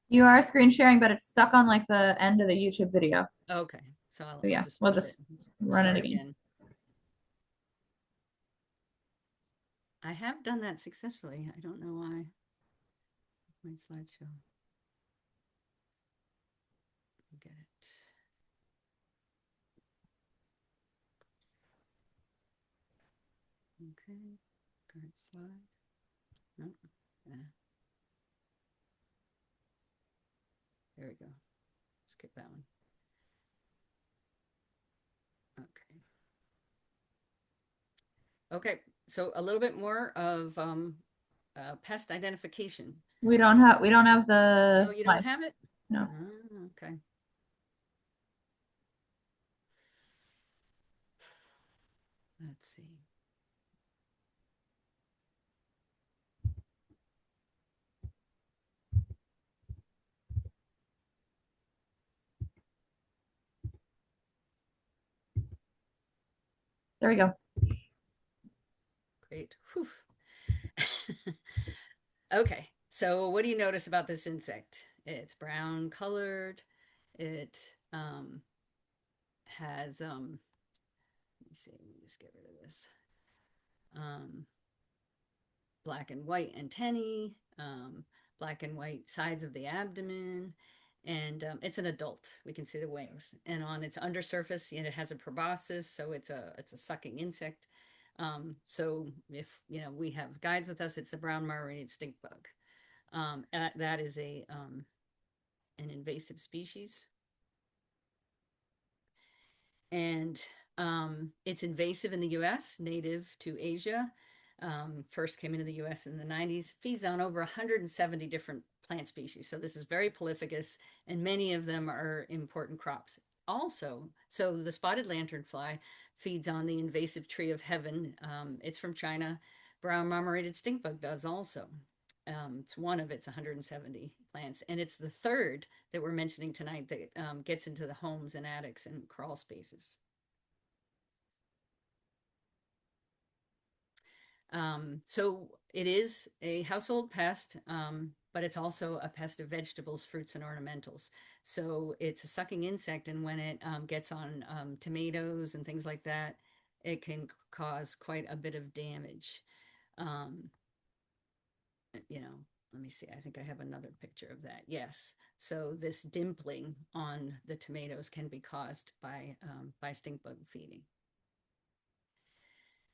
You are screen sharing, but it's stuck on like the end of the YouTube video. Okay. So I'll, So yeah, I'll just we'll leave just it. run it Start again. I have done that successfully. I don't know why. My slideshow. Get it. Okay. Current slide. Nope. Yeah. There we go. Skip that one. Okay. Okay. So a little bit more of pest identification. We don't have the Oh, you don't slides. have it? No. Oh, okay. Let's see. There we go. Great. Whew. Okay. So what do you notice about this insect? It's brown colored. It has let me see, let me just get rid of this. Black and white antennae, black and white sides of the abdomen, and it's an adult. We can see the wings, and on its undersurface, it has a proboscis, so it's a sucking insect. So if we have guides with us, it's the brown marmorated stink bug. That is an invasive species, and it's invasive in the U.S., native to Asia. First came into the U.S. in the 90s, feeds on over 170 different plant species. So this is very prolificous, and many of them are important crops. Also, so the spotted lanternfly feeds on the invasive tree of heaven. It's from China. Brown marmorated stink bug does also. It's one of its 170 plants, and it's the third that we're mentioning tonight that gets into the homes and attics and crawl spaces. So it is a household pest, but it's also a pest of vegetables, fruits, and ornamentals. So it's a sucking insect, and when it gets on tomatoes and things like that, it can cause quite a bit of damage. Let me see. I think I have another picture of that. Yes. So this dimpling on the tomatoes can be caused by stink bug feeding.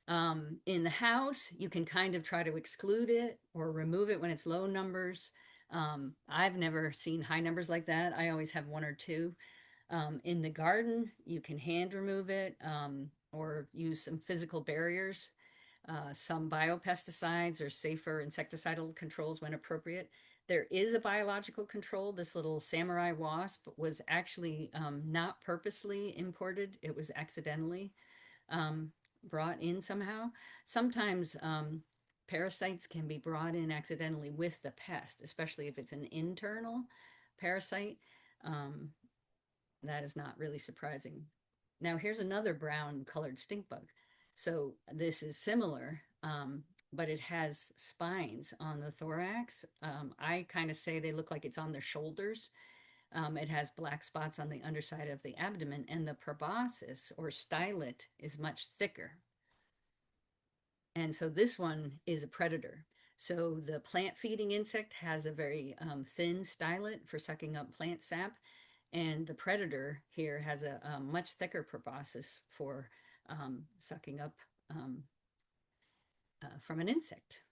In the house, you can kind of try to exclude it or remove it when it's low numbers. I've never seen high numbers like that. I always have one or two. In the garden, you can hand remove it or use some physical barriers. Some biopesticides or safer insecticidal controls when appropriate. There is a biological control. This little samurai wasp was actually not purposely imported. It was accidentally brought in somehow. Sometimes parasites can be brought in accidentally with the pest, especially if it's an internal parasite. That is not really surprising. Now here's another brown colored stink bug. So this is similar, but it has spines on the thorax. I kind of say they look like it's on their shoulders. It has black spots on the underside of the abdomen, and the proboscis or stylet is much thicker. And so this one is a predator. So the plant feeding insect has a very thin stylet for sucking up plant sap. And the predator here has a much thicker proboscis for sucking up from an insect.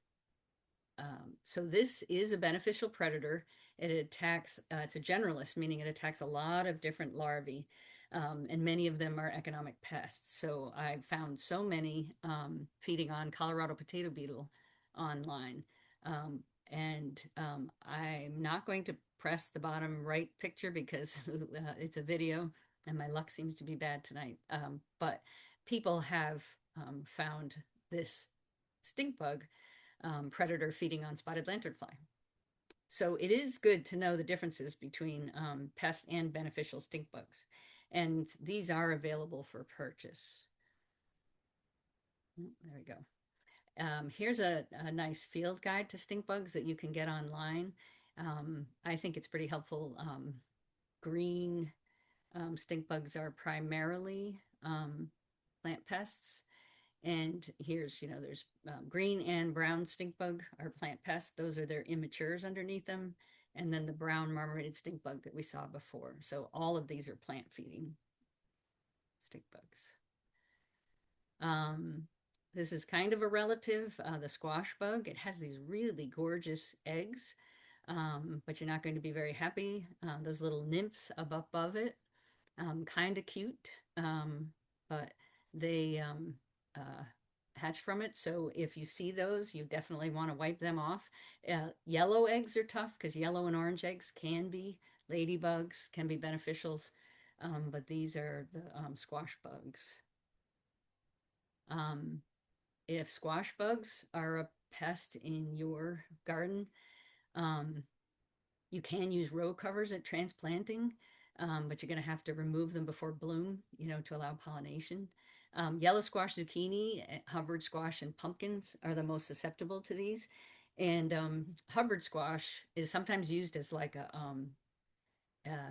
So this is a beneficial predator. It attacks, it's a generalist, meaning it attacks a lot of different larvae, and many of them are economic pests. So I've found so many feeding on Colorado potato beetle online. I'm not going to press the bottom right picture because it's a video and my luck seems to be bad tonight. But people have found this stink bug predator feeding on spotted lanternfly. So it is good to know the differences between pest and beneficial stink bugs. And these are available for purchase. There we go. Here's a nice field guide to stink bugs that you can get online. I think it's pretty helpful. Green stink bugs are primarily plant pests. And here's, there's green and brown stink bug are plant pests. Those are their immatures underneath them. And then the brown marmorated stink bug that we saw before. So all of these are plant feeding stink bugs. This is kind of a relative, the squash bug. It has these really gorgeous eggs, but you're not going to be very happy. Those little nymphs above it, kind of cute, but they hatch from it. So if you see those, you definitely want to wipe them off. Yellow eggs are tough because yellow and orange eggs can be ladybugs, can be beneficials, but these are the squash bugs. If squash bugs are a pest in your garden, you can use row covers at transplanting, but you're going to have to remove them before bloom, to allow pollination. Yellow squash, zucchini, Hubbard squash, and pumpkins are the most susceptible to these. And Hubbard squash is sometimes used as like a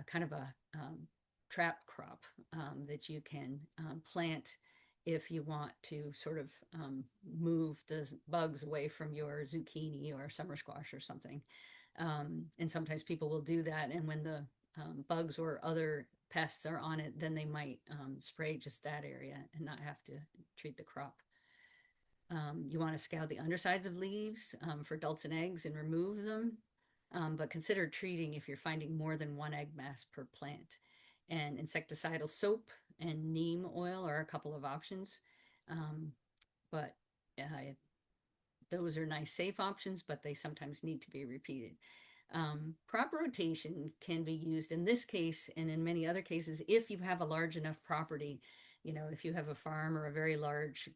kind of a trap crop that you can plant if you want to sort of move the bugs away from your zucchini or summer squash or something. And sometimes people will do that. And when the bugs or other pests are on it, then they might spray just that area and not have to treat the crop. You want to scour the undersides of leaves for adults and eggs and remove them. But consider treating if you're finding more than one egg mass per plant. And insecticidal soap and neem oil are a couple of options. But those are nice, safe options, but they sometimes need to be repeated. Crop rotation can be used in this case and in many other cases if you have a large enough property. If you have a farm or a very large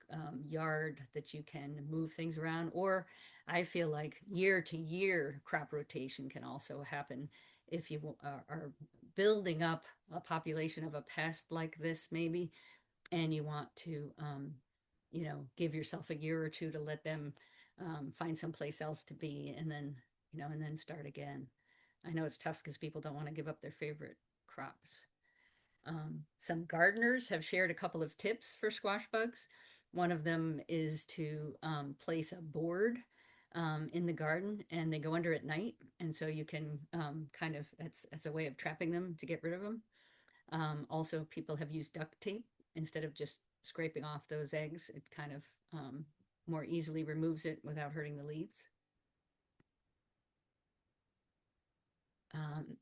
yard that you can move things around, or I feel like year to year crop rotation can also happen if you are building up a population of a pest like this maybe, and you want to, give yourself a year or two to let them find someplace else to be, and then, and then start again. I know it's tough because people don't want to give up their favorite crops. Some gardeners have shared a couple of tips for squash bugs. One of them is to place a board in the garden, and they go under at night. And so you can that's a way of trapping them to get rid of them. Also, people have used duct tape instead of just scraping off those eggs. It kind of more easily removes it without hurting the leaves.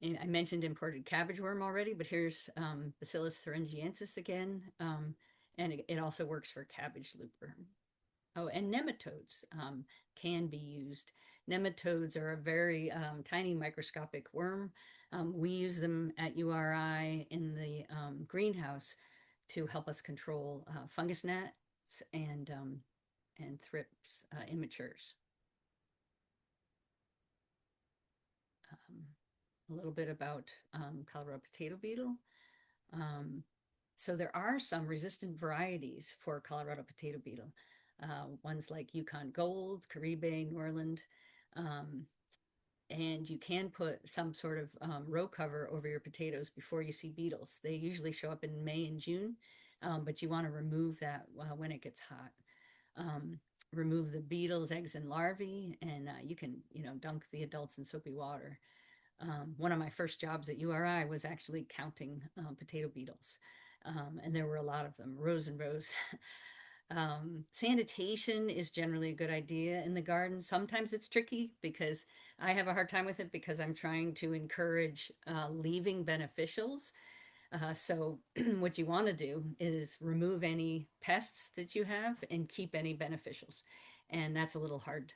And I mentioned imported cabbage worm already, but here's Bacillus thuringiensis again. And it also works for cabbage loopworm. Oh, and nematodes can be used. Nematodes are a very tiny microscopic worm. We use them at URI in the greenhouse to help us control fungus gnats and thrips immatures. A little bit about Colorado potato beetle. So there are some resistant varieties for Colorado potato beetle. Ones like Yukon Gold, Caribe, Norland. And you can put some sort of row cover over your potatoes before you see beetles. They usually show up in May and June, but you want to remove that when it gets hot. Remove the beetles, eggs, and larvae, and you can, dunk the adults in soapy water. One of my first jobs at URI was actually counting potato beetles. And there were a lot of them, rows and rows. Sanitation is generally a good idea in the garden. Sometimes it's tricky because I have a hard time with it because I'm trying to encourage leaving beneficials. So what you want to do is remove any pests that you have and keep any beneficials. And that's a little hard,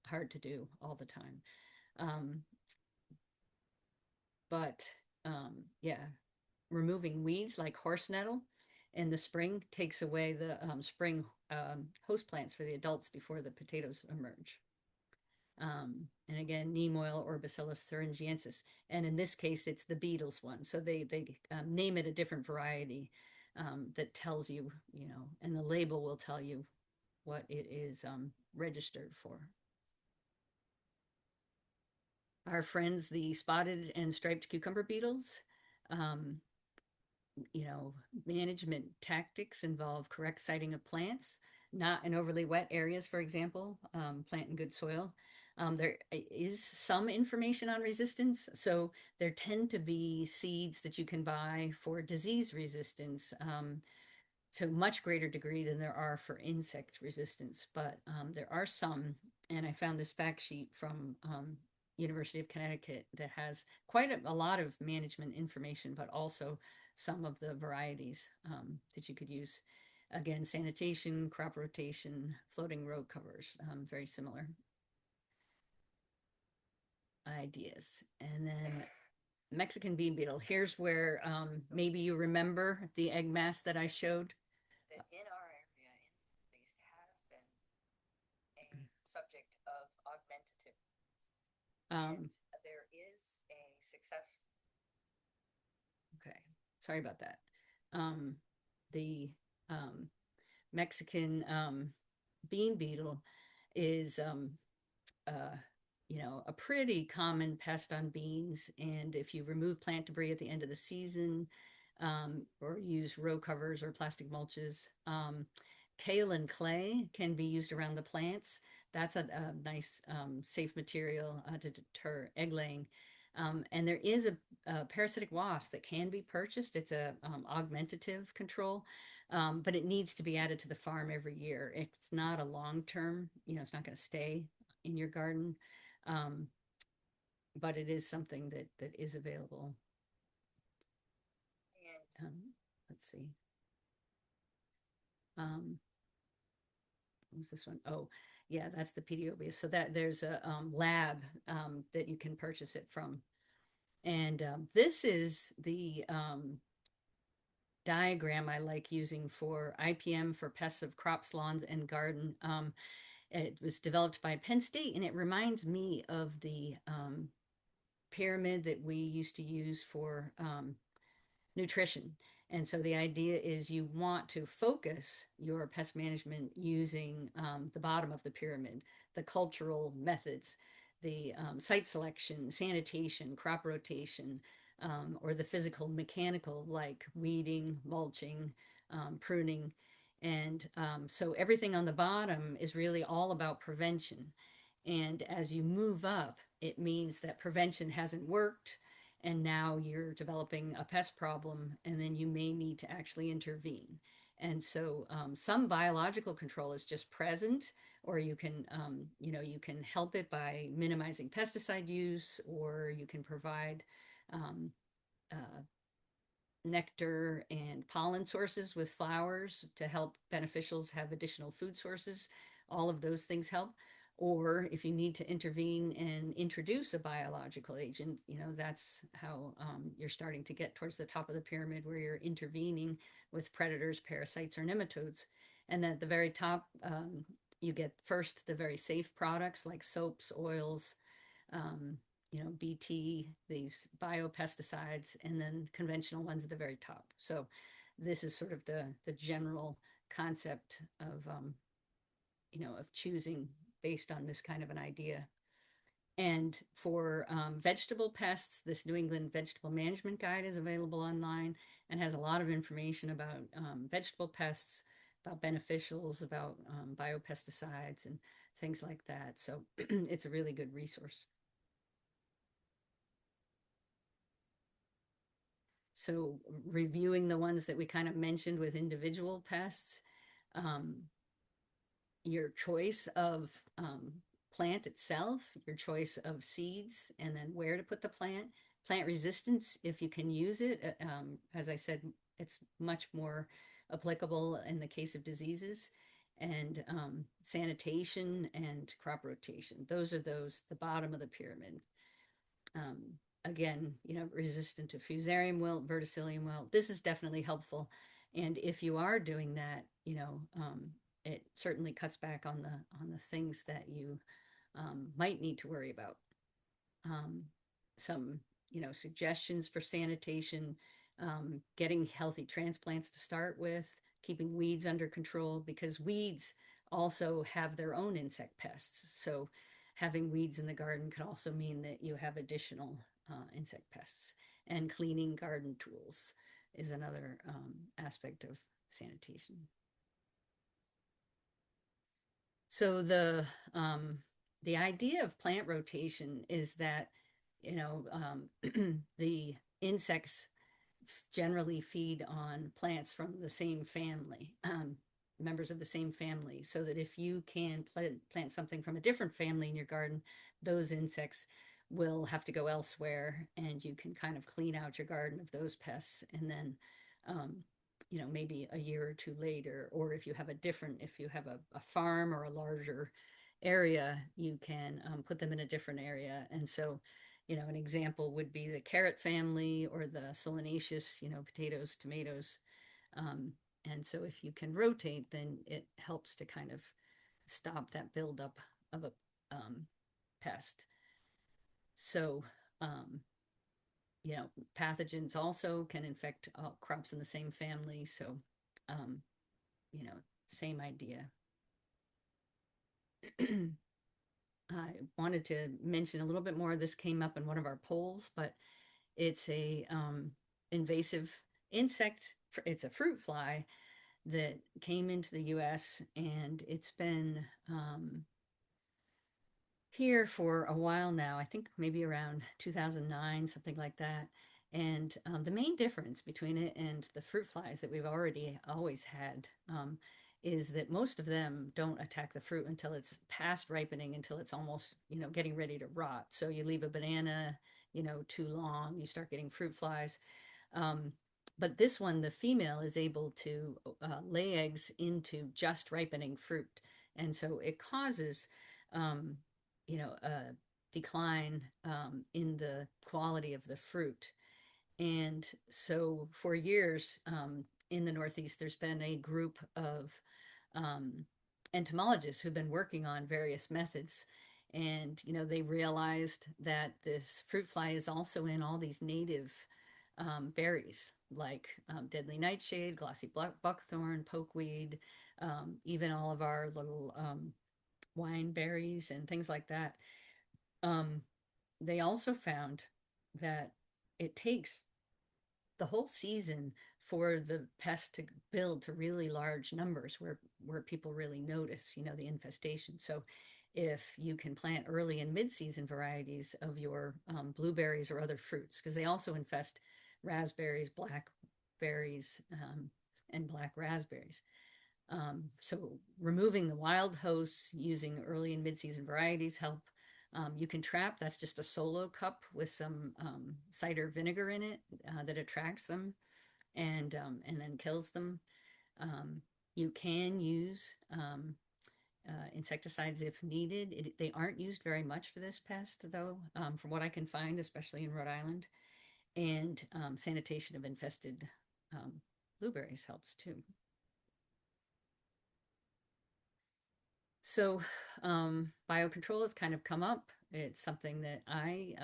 hard to do all the time. Um, but yeah, removing weeds like horse nettle in the spring takes away the spring host plants for the adults before the potatoes emerge. And again, neem oil or Bacillus thuringiensis. And in this case, it's the beetles one. So they name it a different variety that tells you, and the label will tell you what it is registered for. Our friends, the spotted and striped cucumber beetles, um, management tactics involve correct siting of plants, not in overly wet areas, for example, plant in good soil. There is some information on resistance. So there tend to be seeds that you can buy for disease resistance to a much greater degree than there are for insect resistance. But there are some, and I found this fact sheet from University of Connecticut that has quite a lot of management information, but also some of the varieties that you could use. Again, sanitation, crop rotation, floating row covers, very similar ideas. And then Mexican bean beetle. Here's where maybe you remember the egg mass that I showed. That in our area, at least, has been a subject of augmentative. And there is a success. Okay, sorry about that. The Mexican bean beetle is a pretty common pest on beans. And if you remove plant debris at the end of the season, or use row covers or plastic mulches, kale and clay can be used around the plants. That's a nice, safe material to deter egg laying. And there is a parasitic wasp that can be purchased. It's a augmentative control, but it needs to be added to the farm every year. It's not a long term, it's not going to stay in your garden, but it is something that is available. And let's see. What was this one? Oh, yeah, that's the Pediobius. So that there's a lab that you can purchase it from. And this is the diagram I like using for IPM for pests of crops, lawns, and garden. It was developed by Penn State, and it reminds me of the pyramid that we used to use for nutrition. And so the idea is you want to focus your pest management using the bottom of the pyramid, the cultural methods, the site selection, sanitation, crop rotation, or the physical mechanical like weeding, mulching, pruning. And so everything on the bottom is really all about prevention. And as you move up, it means that prevention hasn't worked, and now you're developing a pest problem, and then you may need to actually intervene. And so some biological control is just present, or you can, you can help it by minimizing pesticide use, or you can provide uh, nectar and pollen sources with flowers to help beneficials have additional food sources. All of those things help. Or if you need to intervene and introduce a biological agent, that's how you're starting to get towards the top of the pyramid, where you're intervening with predators, parasites, or nematodes. And at the very top, you get first the very safe products like soaps, oils, BT, these biopesticides, and then conventional ones at the very top. So this is sort of the general concept of, of choosing based on this kind of an idea. And for vegetable pests, this New England Vegetable Management Guide is available online and has a lot of information about vegetable pests, about beneficials, about biopesticides and things like that. So it's a really good resource. So reviewing the ones that we kind of mentioned with individual pests, um, your choice of plant itself, your choice of seeds, and then where to put the plant resistance, if you can use it. As I said, it's much more applicable in the case of diseases, and sanitation and crop rotation. Those are the bottom of the pyramid. Um, Again, resistant to fusarium wilt, verticillium wilt. This is definitely helpful. And if you are doing that, it certainly cuts back on the things that you might need to worry about. Some, suggestions for sanitation, getting healthy transplants to start with, keeping weeds under control, because weeds also have their own insect pests. So having weeds in the garden could also mean that you have additional insect pests. And cleaning garden tools is another aspect of sanitation. So the idea of plant rotation is that the insects generally feed on plants from the same family, members of the same family, so that if you can plant something from a different family in your garden, those insects will have to go elsewhere, and you can kind of clean out your garden of those pests. And then maybe a year or two later, or if you have a farm or a larger area, you can put them in a different area. And so an example would be the carrot family or the solanaceous, potatoes, tomatoes. And so if you can rotate, then it helps to kind of stop that buildup of a pest. So, pathogens also can infect crops in the same family. So, um, same idea. I wanted to mention a little bit more. This came up in one of our polls, but it's a invasive insect. It's a fruit fly that came into the U.S. and it's been here for a while now. I think maybe around 2009, something like that. And the main difference between it and the fruit flies that we've always had is that most of them don't attack the fruit until it's past ripening, until it's almost, getting ready to rot. So you leave a banana, too long, you start getting fruit flies. But this one, the female is able to lay eggs into just ripening fruit. And so it causes, a decline in the quality of the fruit. And so for years in the Northeast, there's been a group of entomologists who've been working on various methods. And, they realized that this fruit fly is also in all these native berries like deadly nightshade, glossy buckthorn, pokeweed, even all of our little wine berries and things like that. They also found that it takes the whole season for the pest to build to really large numbers where people really notice, the infestation. So if you can plant early and mid-season varieties of your blueberries or other fruits, because they also infest raspberries, blackberries, and black raspberries. So removing the wild hosts using early and mid-season varieties help. You can trap, that's just a solo cup with some cider vinegar in it that attracts them and then kills them. You can use insecticides if needed. They aren't used very much for this pest, though, from what I can find, especially in Rhode Island. And sanitation of infested blueberries helps too. So biocontrol has kind of come up. It's something that I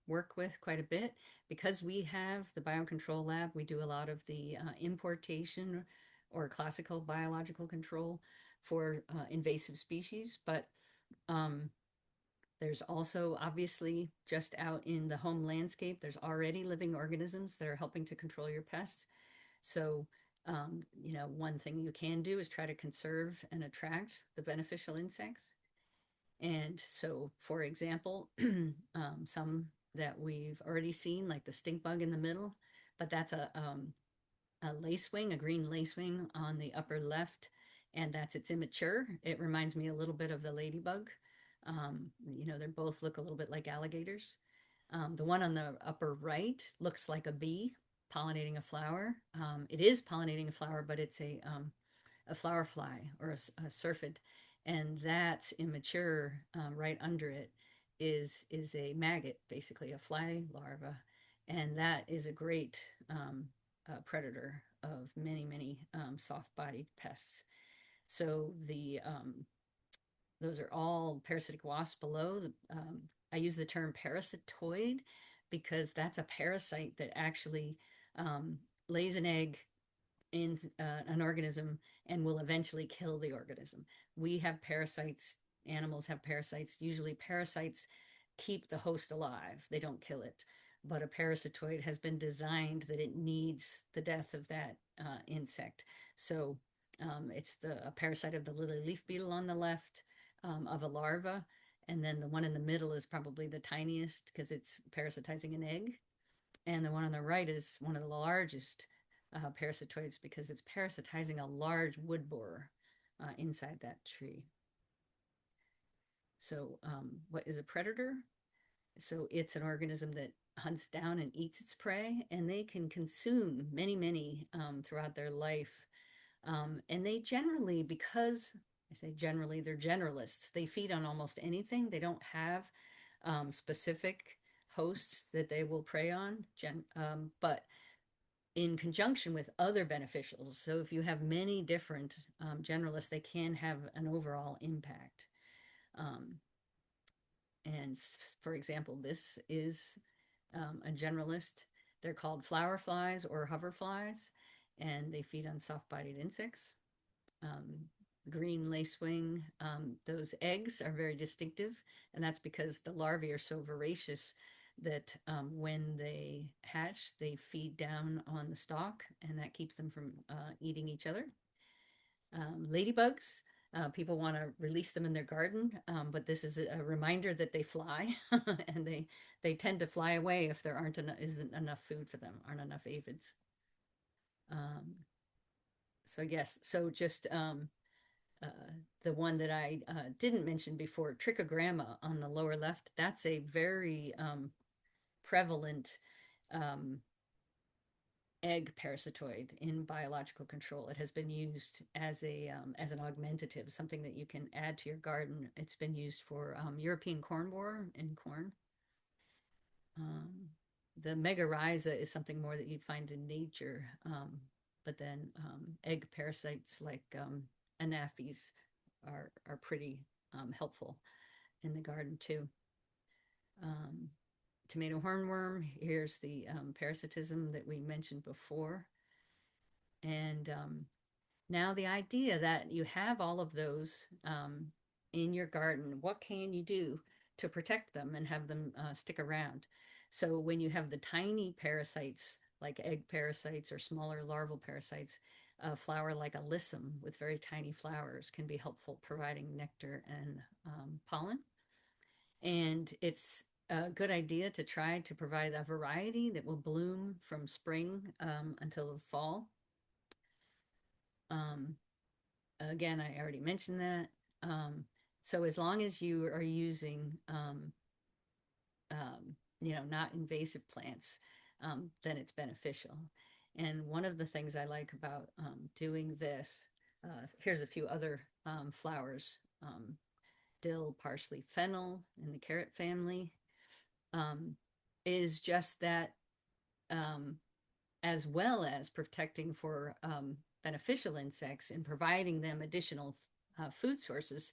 work with quite a bit. Because we have the biocontrol lab, we do a lot of the importation or classical biological control for invasive species. But there's also obviously just out in the home landscape, there's already living organisms that are helping to control your pests. So one thing you can do is try to conserve and attract the beneficial insects. And so, for example, some that we've already seen, like the stink bug in the middle, but that's a lacewing, a green lacewing on the upper left. and that's it's immature. It reminds me a little bit of the ladybug. They both look a little bit like alligators. The one on the upper right looks like a bee pollinating a flower. It is pollinating a flower, but it's a flower fly or a syrphid, and that's immature. Right under it is a maggot, basically a fly larva, and that is a great predator of many soft-bodied pests. So those are all parasitic wasps below. I use the term parasitoid because that's a parasite that actually lays an egg in an organism and will eventually kill the organism. We have parasites, animals have parasites. Usually, parasites keep the host alive, they don't kill it. But a parasitoid has been designed that it needs the death of that insect. So it's a parasite of the lily leaf beetle on the left, of a larva. And then the one in the middle is probably the tiniest because it's parasitizing an egg. And the one on the right is one of the largest parasitoids because it's parasitizing a large wood borer inside that tree. So, what is a predator? So, it's an organism that hunts down and eats its prey, and they can consume many throughout their life. And they generally, because I say generally, they're generalists, they feed on almost anything. They don't have specific hosts that they will prey on, but in conjunction with other beneficials. So if you have many different generalists, they can have an overall impact. And for example, this is a generalist. They're called flower flies or hover flies, and they feed on soft-bodied insects. Green lacewing, those eggs are very distinctive, and that's because the larvae are so voracious that when they hatch, they feed down on the stalk, and that keeps them from eating each other. Ladybugs, people want to release them in their garden, but this is a reminder that they fly, and they tend to fly away if there isn't enough food for them, aren't enough aphids. So yes, so just the one that I didn't mention before, trichogramma on the lower left, that's a very prevalent egg parasitoid in biological control. It has been used as an augmentative, something that you can add to your garden. It's been used for European corn borer in corn. The megarrhiza is something more that you'd find in nature, but then egg parasites like anaphes are pretty helpful in the garden too. Tomato hornworm, here's the parasitism that we mentioned before. And now the idea that you have all of those in your garden, what can you do to protect them and have them stick around? So when you have the tiny parasites, like egg parasites or smaller larval parasites, a flower like alyssum with very tiny flowers can be helpful, providing nectar and pollen. And it's a good idea to try to provide a variety that will bloom from spring until the fall. Again, I already mentioned that. So as long as you are using, not invasive plants, then it's beneficial. And one of the things I like about doing this, here's a few other flowers. Dill, parsley, fennel in the carrot family, is just that as well as protecting for beneficial insects and providing them additional food sources,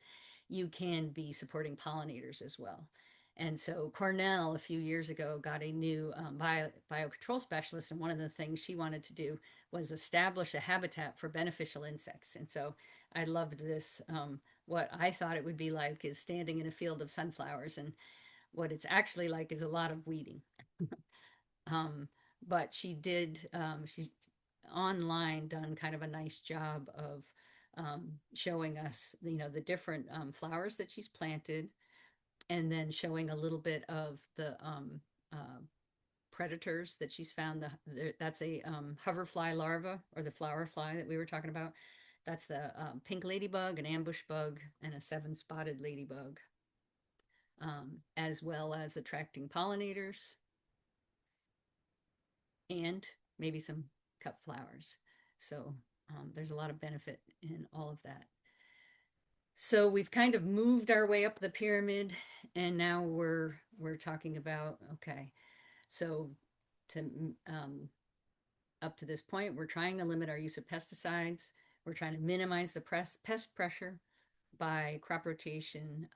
you can be supporting pollinators as well. And so Cornell a few years ago got a new biocontrol specialist, and one of the things she wanted to do was establish a habitat for beneficial insects. And so I loved this. What I thought it would be like is standing in a field of sunflowers, and what it's actually like is a lot of weeding. But she's online done kind of a nice job of showing us, the different flowers that she's planted, and then showing a little bit of the predators that she's found. That's a hoverfly larva, or the flower fly that we were talking about. That's the pink ladybug, an ambush bug, and a seven-spotted ladybug, as well as attracting pollinators and maybe some cut flowers. So there's a lot of benefit in all of that. So we've kind of moved our way up the pyramid, and now we're talking about, okay, so to up to this point, we're trying to limit our use of pesticides. We're trying to minimize the pest pressure by crop rotation,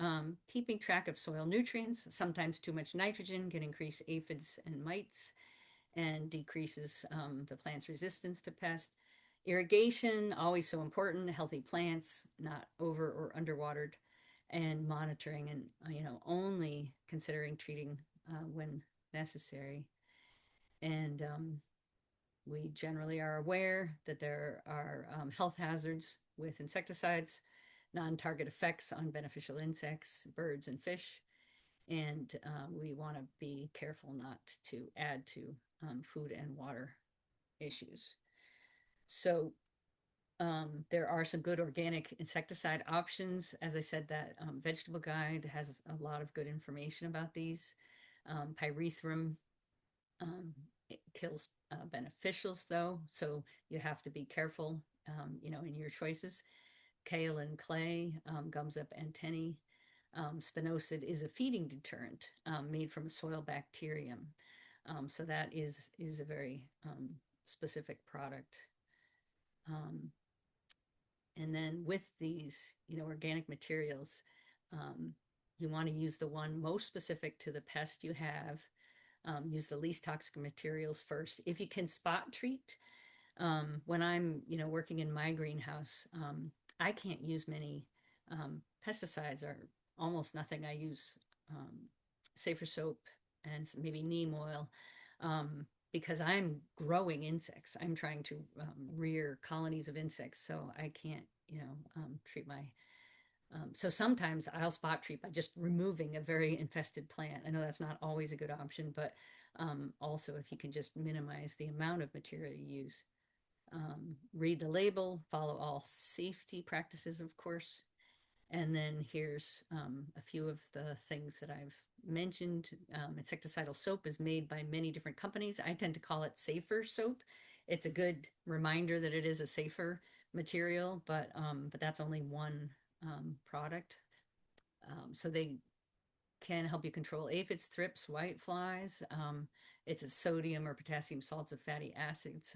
keeping track of soil nutrients. Sometimes too much nitrogen can increase aphids and mites and decreases the plant's resistance to pests. Irrigation, always so important. Healthy plants, not over or underwatered, and monitoring, and only considering treating when necessary. And we generally are aware that there are health hazards with insecticides, non-target effects on beneficial insects, birds, and fish. And we want to be careful not to add to food and water issues. So there are some good organic insecticide options. As I said, that vegetable guide has a lot of good information about these. Pyrethrum it kills beneficials, though, so you have to be careful, in your choices. Kale and clay gums up antennae. Spinosad is a feeding deterrent made from a soil bacterium. So that is a very specific product. And then with these, organic materials, you want to use the one most specific to the pest you have. Use the least toxic materials first. If you can spot treat, when I'm, working in my greenhouse, I can't use many pesticides, or almost nothing. I use safer soap and maybe neem oil, because I'm growing insects. I'm trying to rear colonies of insects, so I can't, treat my. So sometimes I'll spot treat by just removing a very infested plant. I know that's not always a good option, but also if you can just minimize the amount of material you use. Read the label, follow all safety practices, of course. And then here's a few of the things that I've mentioned. Insecticidal soap is made by many different companies. I tend to call it safer soap. It's a good reminder that it is a safer material, but that's only one product. So they can help you control aphids, thrips, white flies. It's a sodium or potassium salts of fatty acids,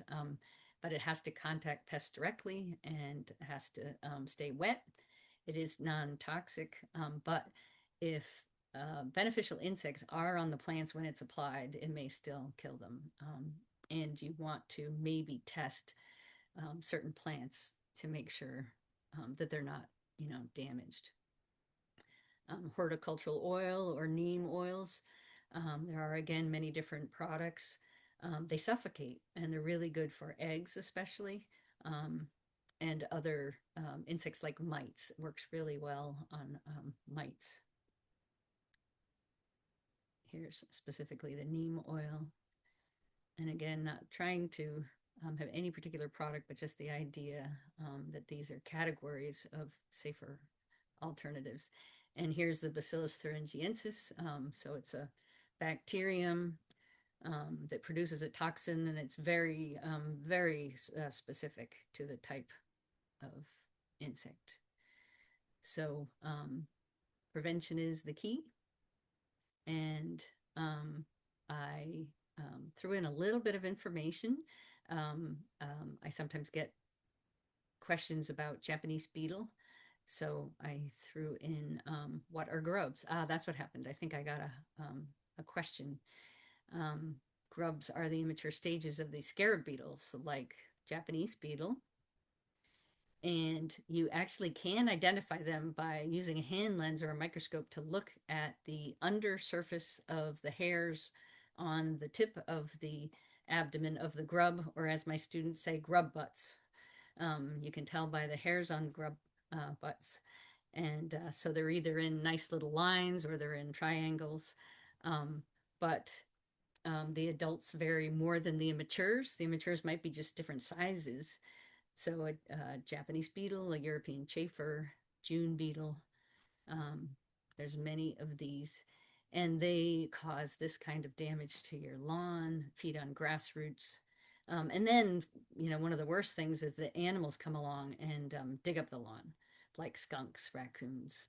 but it has to contact pests directly and has to stay wet. It is non-toxic, but if beneficial insects are on the plants when it's applied, it may still kill them. And you want to maybe test certain plants to make sure that they're not, damaged. Horticultural oil or neem oils. There are, again, many different products. They suffocate, and they're really good for eggs, especially. And other insects like mites. It works really well on mites. Here's specifically the neem oil. And again, not trying to have any particular product, but just the idea that these are categories of safer alternatives. And here's the Bacillus thuringiensis. So it's a bacterium that produces a toxin, and it's very, very specific to the type of insect. So prevention is the key. And I threw in a little bit of information. I sometimes get questions about Japanese beetle. So I threw in what are grubs? That's what happened. I think I got a question. Grubs are the immature stages of the scarab beetles, like Japanese beetle. And you actually can identify them by using a hand lens or a microscope to look at the undersurface of the hairs on the tip of the abdomen of the grub, or as my students say, grub butts. You can tell by the hairs on grub butts. And so they're either in nice little lines or they're in triangles. But the adults vary more than the immatures. The immatures might be just different sizes. So a Japanese beetle, a European chafer, June beetle. There's many of these, and they cause this kind of damage to your lawn, feed on grass roots. And then, one of the worst things is that animals come along and dig up the lawn, like skunks, raccoons,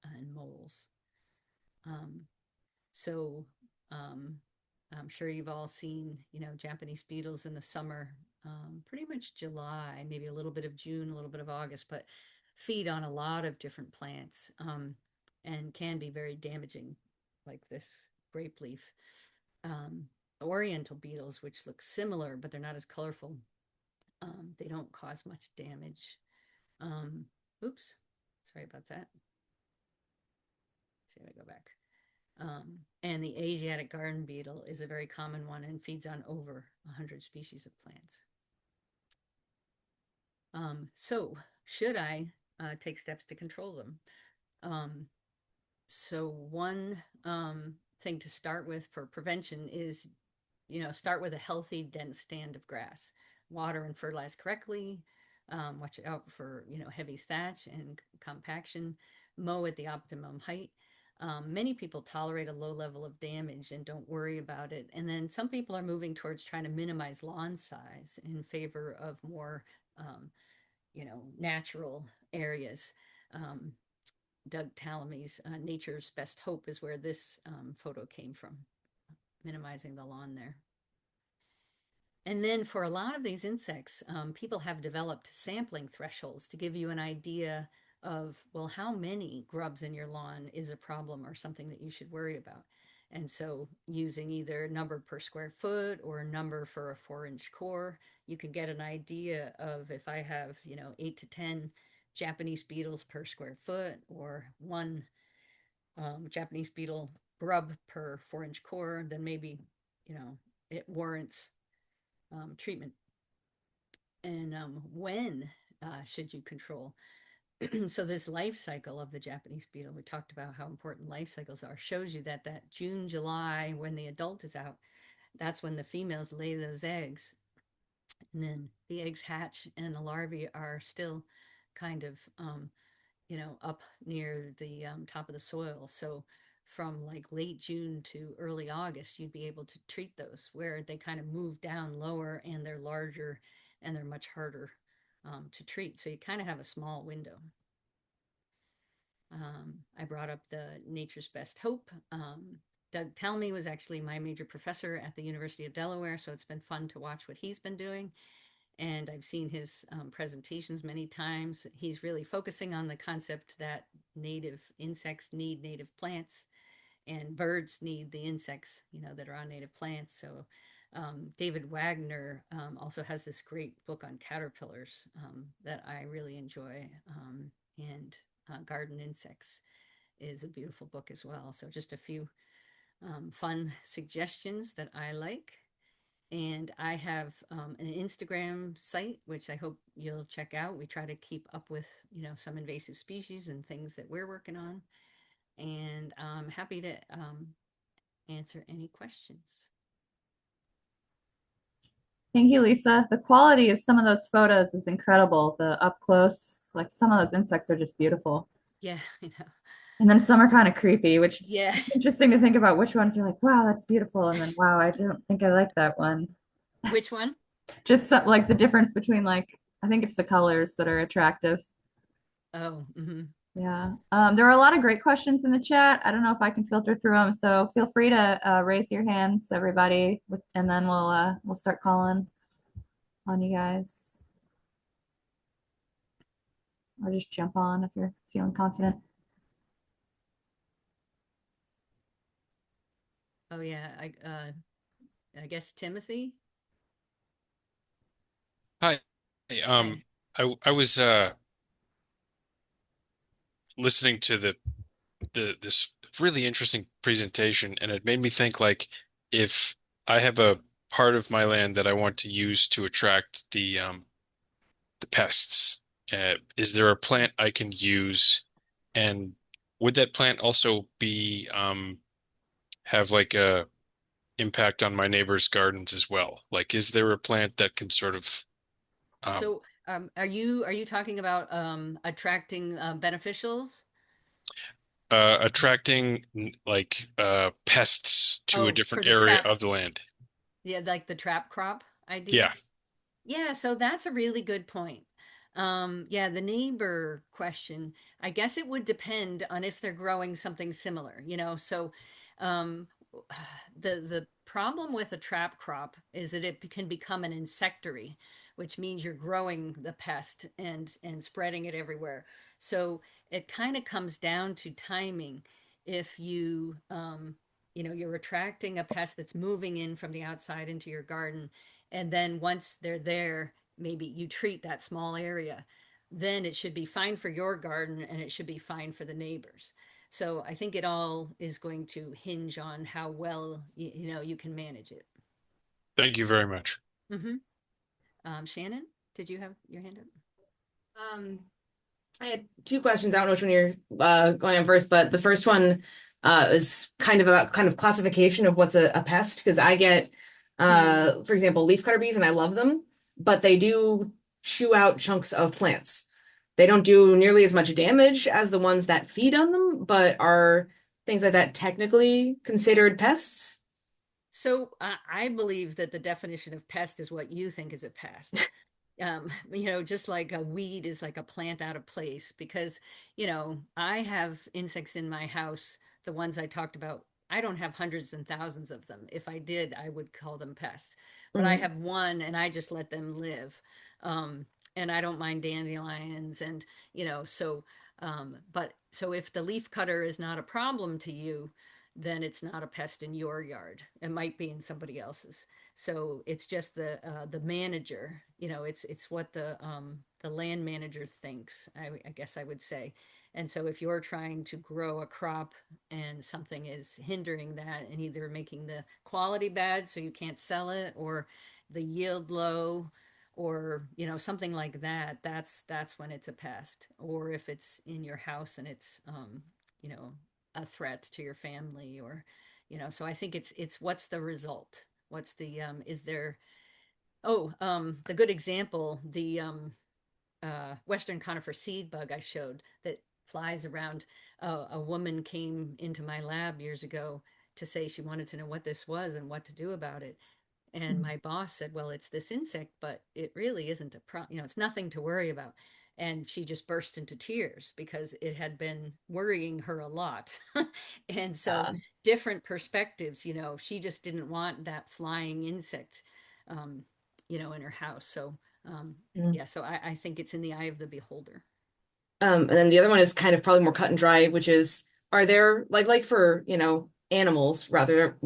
and moles. Um, so I'm sure you've all seen, Japanese beetles in the summer, pretty much July, maybe a little bit of June, a little bit of August, but feed on a lot of different plants, and can be very damaging, like this grape leaf. Um, Oriental beetles, which look similar, but they're not as colorful, they don't cause much damage. Oops, sorry about that. See if I go back. And the Asiatic garden beetle is a very common one and feeds on over 100 species of plants. So should I take steps to control them? So one thing to start with for prevention is, start with a healthy, dense stand of grass. Water and fertilize correctly. Watch out for, heavy thatch and compaction. Mow at the optimum height. Many people tolerate a low level of damage and don't worry about it. And then some people are moving towards trying to minimize lawn size in favor of more, natural areas. Doug Tallamy's Nature's Best Hope is where this photo came from, minimizing the lawn there. And then for a lot of these insects, people have developed sampling thresholds to give you an idea of, well, how many grubs in your lawn is a problem or something that you should worry about. And so using either a number per square foot or a number for a 4-inch core, you can get an idea of if I have, 8 to 10 Japanese beetles per square foot or one Japanese beetle grub per 4-inch core, then maybe, it warrants treatment. And when should you control? So this life cycle of the Japanese beetle, we talked about how important life cycles are, shows you that June, July, when the adult is out, that's when the females lay those eggs. And then the eggs hatch and the larvae are still kind of, up near the top of the soil. So from like late June to early August, you'd be able to treat those where they kind of move down lower and they're larger and they're much harder to treat. So you kind of have a small window. I brought up the Nature's Best Hope. Doug Tellamy was actually my major professor at the University of Delaware, so it's been fun to watch what he's been doing. And I've seen his presentations many times. He's really focusing on the concept that native insects need native plants and birds need the insects, that are on native plants. So David Wagner also has this great book on caterpillars that I really enjoy. And Garden Insects is a beautiful book as well. So just a few fun suggestions that I like. And I have an Instagram site, which I hope you'll check out. We try to keep up with, some invasive species and things that we're working on. And I'm happy to answer any questions. Thank you, Lisa. The quality of some of those photos is incredible. The up close, like some of those insects are just beautiful. Yeah, I know. And then some are kind of creepy, which is Yeah. interesting to think about which ones you're like, wow, that's beautiful. And then, wow, I don't think I like that one. Which one? Just like the difference between like, I think it's the colors that are attractive. Oh, Yeah. There are a lot of great questions in the chat. I don't know if I can filter through them, so feel free to raise your hands, everybody, and then we'll start calling on you guys, or just jump on if you're feeling confident. Oh yeah. I guess Timothy. Hi. Hi. I was listening to this really interesting presentation, and it made me think, like, if I have a part of my land that I want to use to attract the pests, is there a plant I can use, and would that plant also be have like a impact on my neighbor's gardens as well? Like, is there a plant that can sort of So Are you talking about attracting beneficials? Attracting like pests to a Oh, for different the area trap, of the land. yeah, like the trap crop idea. Yeah. Yeah, so that's a really good point. Yeah, the neighbor question, I guess it would depend on if they're growing something similar, you know. So, um, the problem with a trap crop is that it can become an insectary, which means you're growing the pest and spreading it everywhere. So it kind of comes down to timing. If you're attracting a pest that's moving in from the outside into your garden, and then once they're there, maybe you treat that small area, then it should be fine for your garden and it should be fine for the neighbors. So I think it all is going to hinge on how well you can manage it. Thank you very much. Hmm. Shannon, did you have your hand up? Um, I had two questions. I don't know which one you're going on first, but the first one is kind of about kind of classification of what's a pest, because I get, for example, leafcutter bees, and I love them, but they do chew out chunks of plants. They don't do nearly as much damage as the ones that feed on them, but are things like that technically considered pests? So I believe that the definition of pest is what you think is a pest. Just like a weed is like a plant out of place, because, I have insects in my house, the ones I talked about. I don't have hundreds and thousands of them. If I did, I would call them pests. But I Mhm. have one and I just let them live. Um, and I don't mind dandelions but so if the leaf cutter is not a problem to you, then it's not a pest in your yard. It might be in somebody else's. So it's just the manager. It's what the land manager thinks. I guess I would say. And so if you're trying to grow a crop and something is hindering that and either making the quality bad so you can't sell it, or the yield low, or something like that, that's when it's a pest. Or if it's in your house and it's you know a threat to your family, or so I think it's what's the result, what's the is there. Oh, the good example, the western conifer seed bug I showed that flies around. A woman came into my lab years ago to say she wanted to know what this was and what to do about it. And my boss said, well, it's this insect, but it really isn't it's nothing to worry about. And she just burst into tears because it had been worrying her a lot. And so, Uh, different perspectives, she just didn't want that flying insect, um, in her house. So, mm. yeah, so I think it's in the eye of the beholder. And then the other one is kind of probably more cut and dry, which is, are there like for, animals, rather,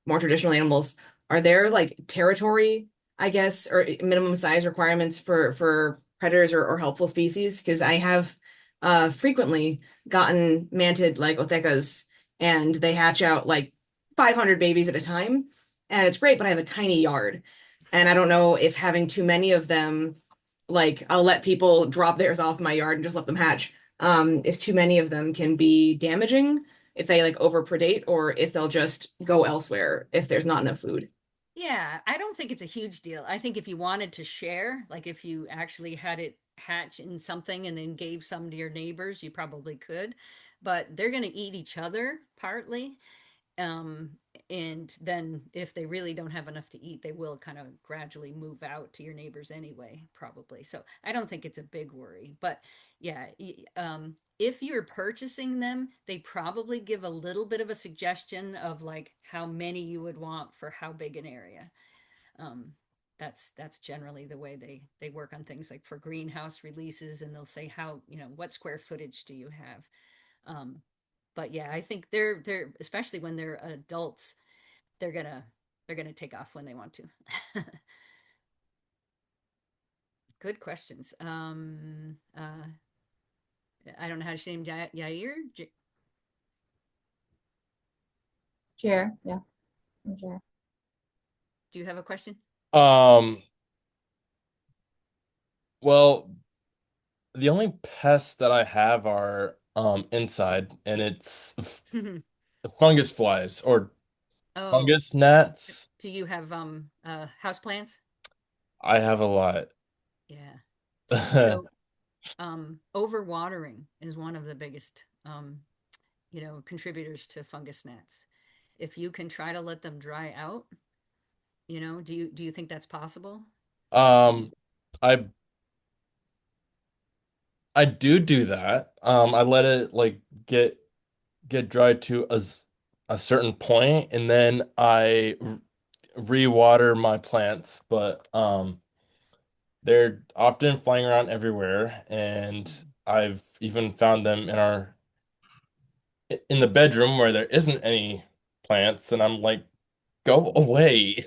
more traditional animals, are there like territory, I guess, or minimum size requirements for predators or helpful species? Because I have frequently gotten manted like othecas, and they hatch out like 500 babies at a time, and it's great, but I have a tiny yard. And I don't know if having too many of them, like I'll let people drop theirs off my yard and just let them hatch. If too many of them can be damaging, if they like overpredate, or if they'll just go elsewhere if there's not enough food. Yeah, I don't think it's a huge deal. I think if you wanted to share, like if you actually had it hatch in something and then gave some to your neighbors, you probably could. But they're going to eat each other partly. Um, and then if they really don't have enough to eat, they will kind of gradually move out to your neighbors anyway, probably. So I don't think it's a big worry. But yeah, if you're purchasing them, they probably give a little bit of a suggestion of like how many you would want for how big an area. Um, that's generally the way they work on things like for greenhouse releases, and they'll say how, what square footage do you have? Um, but yeah, I think they're especially when they're adults, they're gonna they're gonna take off when they want to. Good questions. I don't know how to say him. Yair. Chair, yeah, I'm chair. Do you have a question? Um, well, the only pests that I have are inside, and it's fungus flies or Oh, fungus gnats. do you have house plants? I have a lot. Yeah. So, overwatering is one of the biggest, contributors to fungus gnats. If you can try to let them dry out, do you think that's possible? Um, I I do that. I let it like get dry to a certain point, and then I re-water my plants. But they're often flying around everywhere, and I've even found them in the bedroom where there isn't any plants, and I'm like, go away.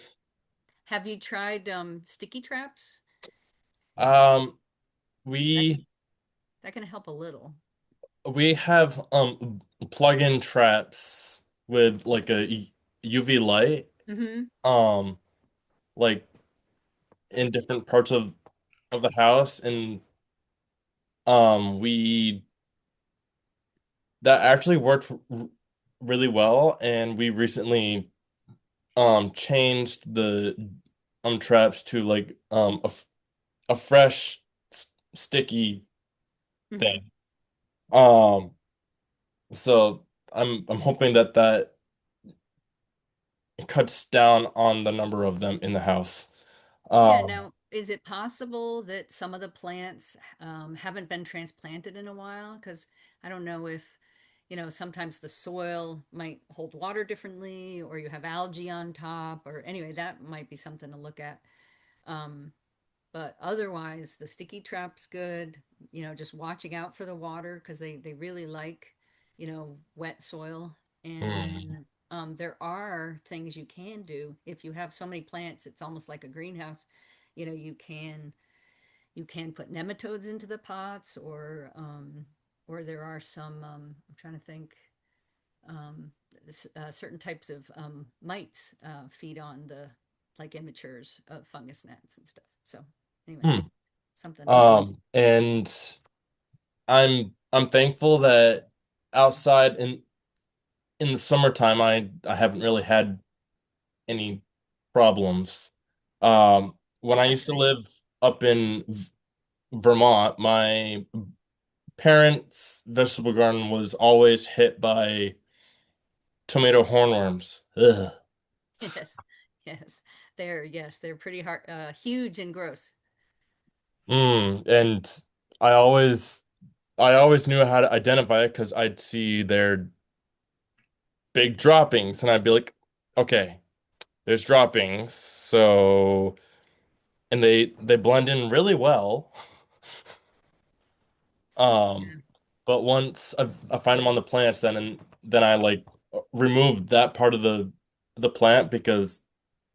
Have you tried sticky traps? Um, That we that can help a little. we have plug-in traps with like a UV light, Mm-hmm. um, like in different parts of the house, and we that actually worked really well, and we recently changed the traps to like a fresh sticky Mm-hmm. thing. Um, so I'm hoping that cuts down on the number of them in the house. Yeah, Um, now, is it possible that some of the plants haven't been transplanted in a while? Because I don't know if, sometimes the soil might hold water differently, or you have algae on top, or anyway, that might be something to look at. Um, but otherwise, the sticky trap's good. Just watching out for the water because they really like, wet soil. And hmm, then there are things you can do if you have so many plants. It's almost like a greenhouse. You can put nematodes into the pots, or there are some. I'm trying to think. Certain types of mites feed on the like immatures of fungus gnats and stuff. So anyway, hmm. something to look. And I'm thankful that outside in the summertime I haven't really had any problems. When I used That's to great. live up in Vermont, my parents' vegetable garden was always hit by tomato hornworms. Ugh. Yes, yes, they're pretty hard, huge and gross. And I always I always knew how to identify it because I'd see their big droppings and I'd be like, okay, there's droppings. So and they blend in really well. Um, Yeah. but once I find them on the plants, then I like remove that part of the plant because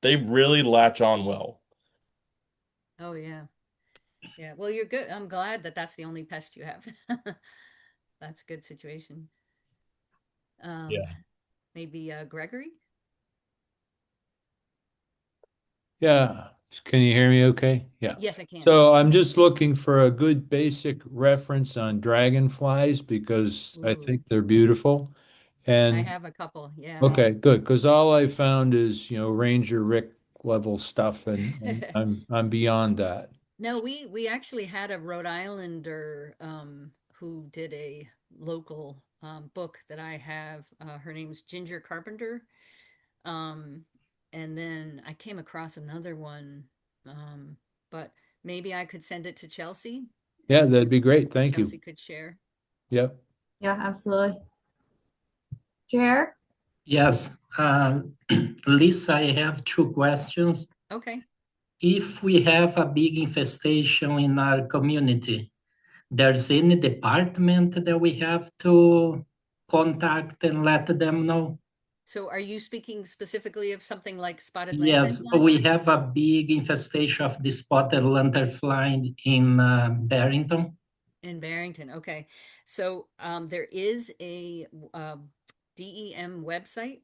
they really latch on well. Oh yeah, yeah. Well, you're good. I'm glad that that's the only pest you have. That's a good situation. Um, Yeah. maybe Gregory. Yeah. Can you hear me okay? Yeah. Yes, I can. So I'm just looking for a good basic reference on dragonflies because I Ooh, think they're beautiful. I And have a couple. Yeah. okay, good. Because all I found is, Ranger Rick level stuff and I'm beyond that. No, we actually had a Rhode Islander who did a local book that I have. Her name's Ginger Carpenter. Um, and then I came across another one, but maybe I could send it to Chelsea Yeah, and that'd be great. Thank you. Chelsea could share. Yep. Yeah, absolutely. Jer? Yes. Lisa, I have two questions. Okay. If we have a big infestation in our community, there's any department that we have to contact and let them know? So are you speaking specifically of something like spotted Yes, lanternfly we have a big infestation of the spotted lanternfly in Barrington. in Barrington? Okay. So there is a DEM website,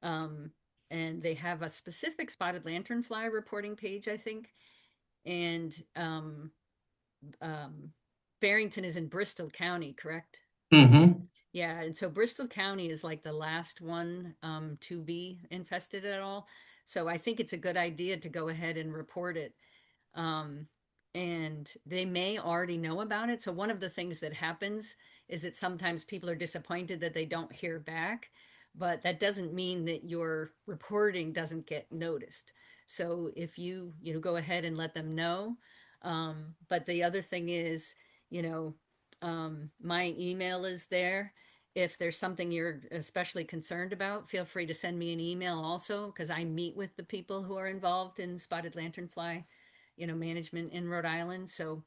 um, and they have a specific spotted lanternfly reporting page, I think. And um, Barrington is in Bristol County, correct? Mm-hmm. Yeah, and so Bristol County is like the last one to be infested at all. So I think it's a good idea to go ahead and report it. Um, and they may already know about it. So one of the things that happens is that sometimes people are disappointed that they don't hear back, but that doesn't mean that your reporting doesn't get noticed. So if you go ahead and let them know. But the other thing is, you know, my email is there. If there's something you're especially concerned about, feel free to send me an email also, because I meet with the people who are involved in spotted lanternfly, management in Rhode Island. So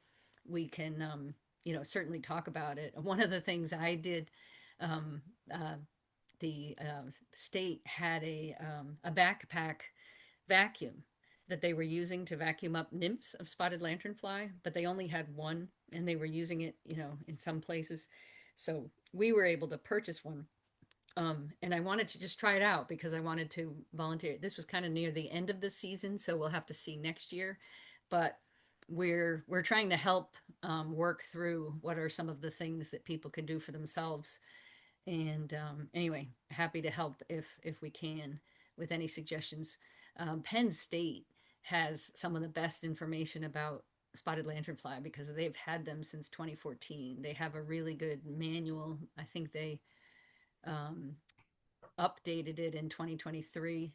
we can, certainly talk about it. One of the things I did, um, uh, the state had a backpack vacuum that they were using to vacuum up nymphs of spotted lanternfly, but they only had one and they were using it, in some places. So we were able to purchase one. And I wanted to just try it out because I wanted to volunteer. This was kind of near the end of the season, so we'll have to see next year. But we're trying to help work through what are some of the things that people can do for themselves. And anyway, happy to help if we can with any suggestions. Penn State has some of the best information about spotted lanternfly because they've had them since 2014. They have a really good manual. I think they um, updated it in 2023,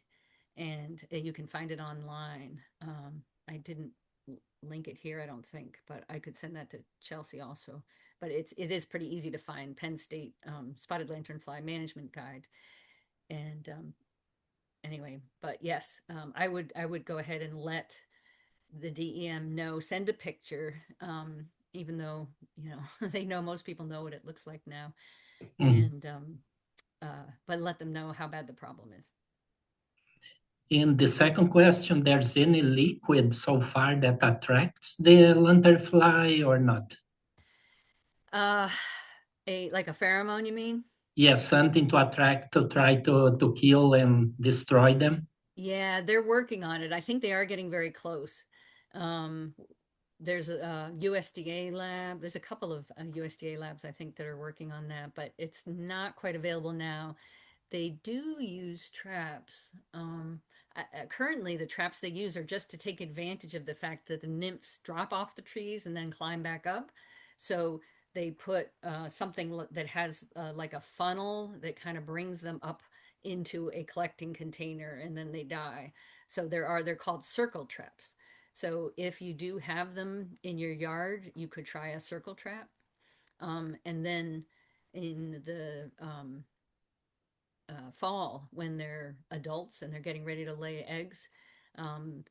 and you can find it online. I didn't link it here, I don't think, but I could send that to Chelsea also. But it is pretty easy to find. Penn State Spotted Lanternfly Management Guide. And anyway, but yes, I would go ahead and let the DEM know, send a picture, even though they know, most people know what it looks like now, and but let them know how bad the problem is. In the second question, there's any liquid so far that attracts the lanternfly or not? Like a pheromone, you mean? Yes, something to attract, to try to kill and destroy them. Yeah, they're working on it. I think they are getting very close. Um, there's a USDA lab. There's a couple of USDA labs, I think, that are working on that, but it's not quite available now. They do use traps. Currently, the traps they use are just to take advantage of the fact that the nymphs drop off the trees and then climb back up. So they put something that has like a funnel that kind of brings them up into a collecting container and then they die. So they're called circle traps. So if you do have them in your yard, you could try a circle trap. And then in the fall, when they're adults and they're getting ready to lay eggs,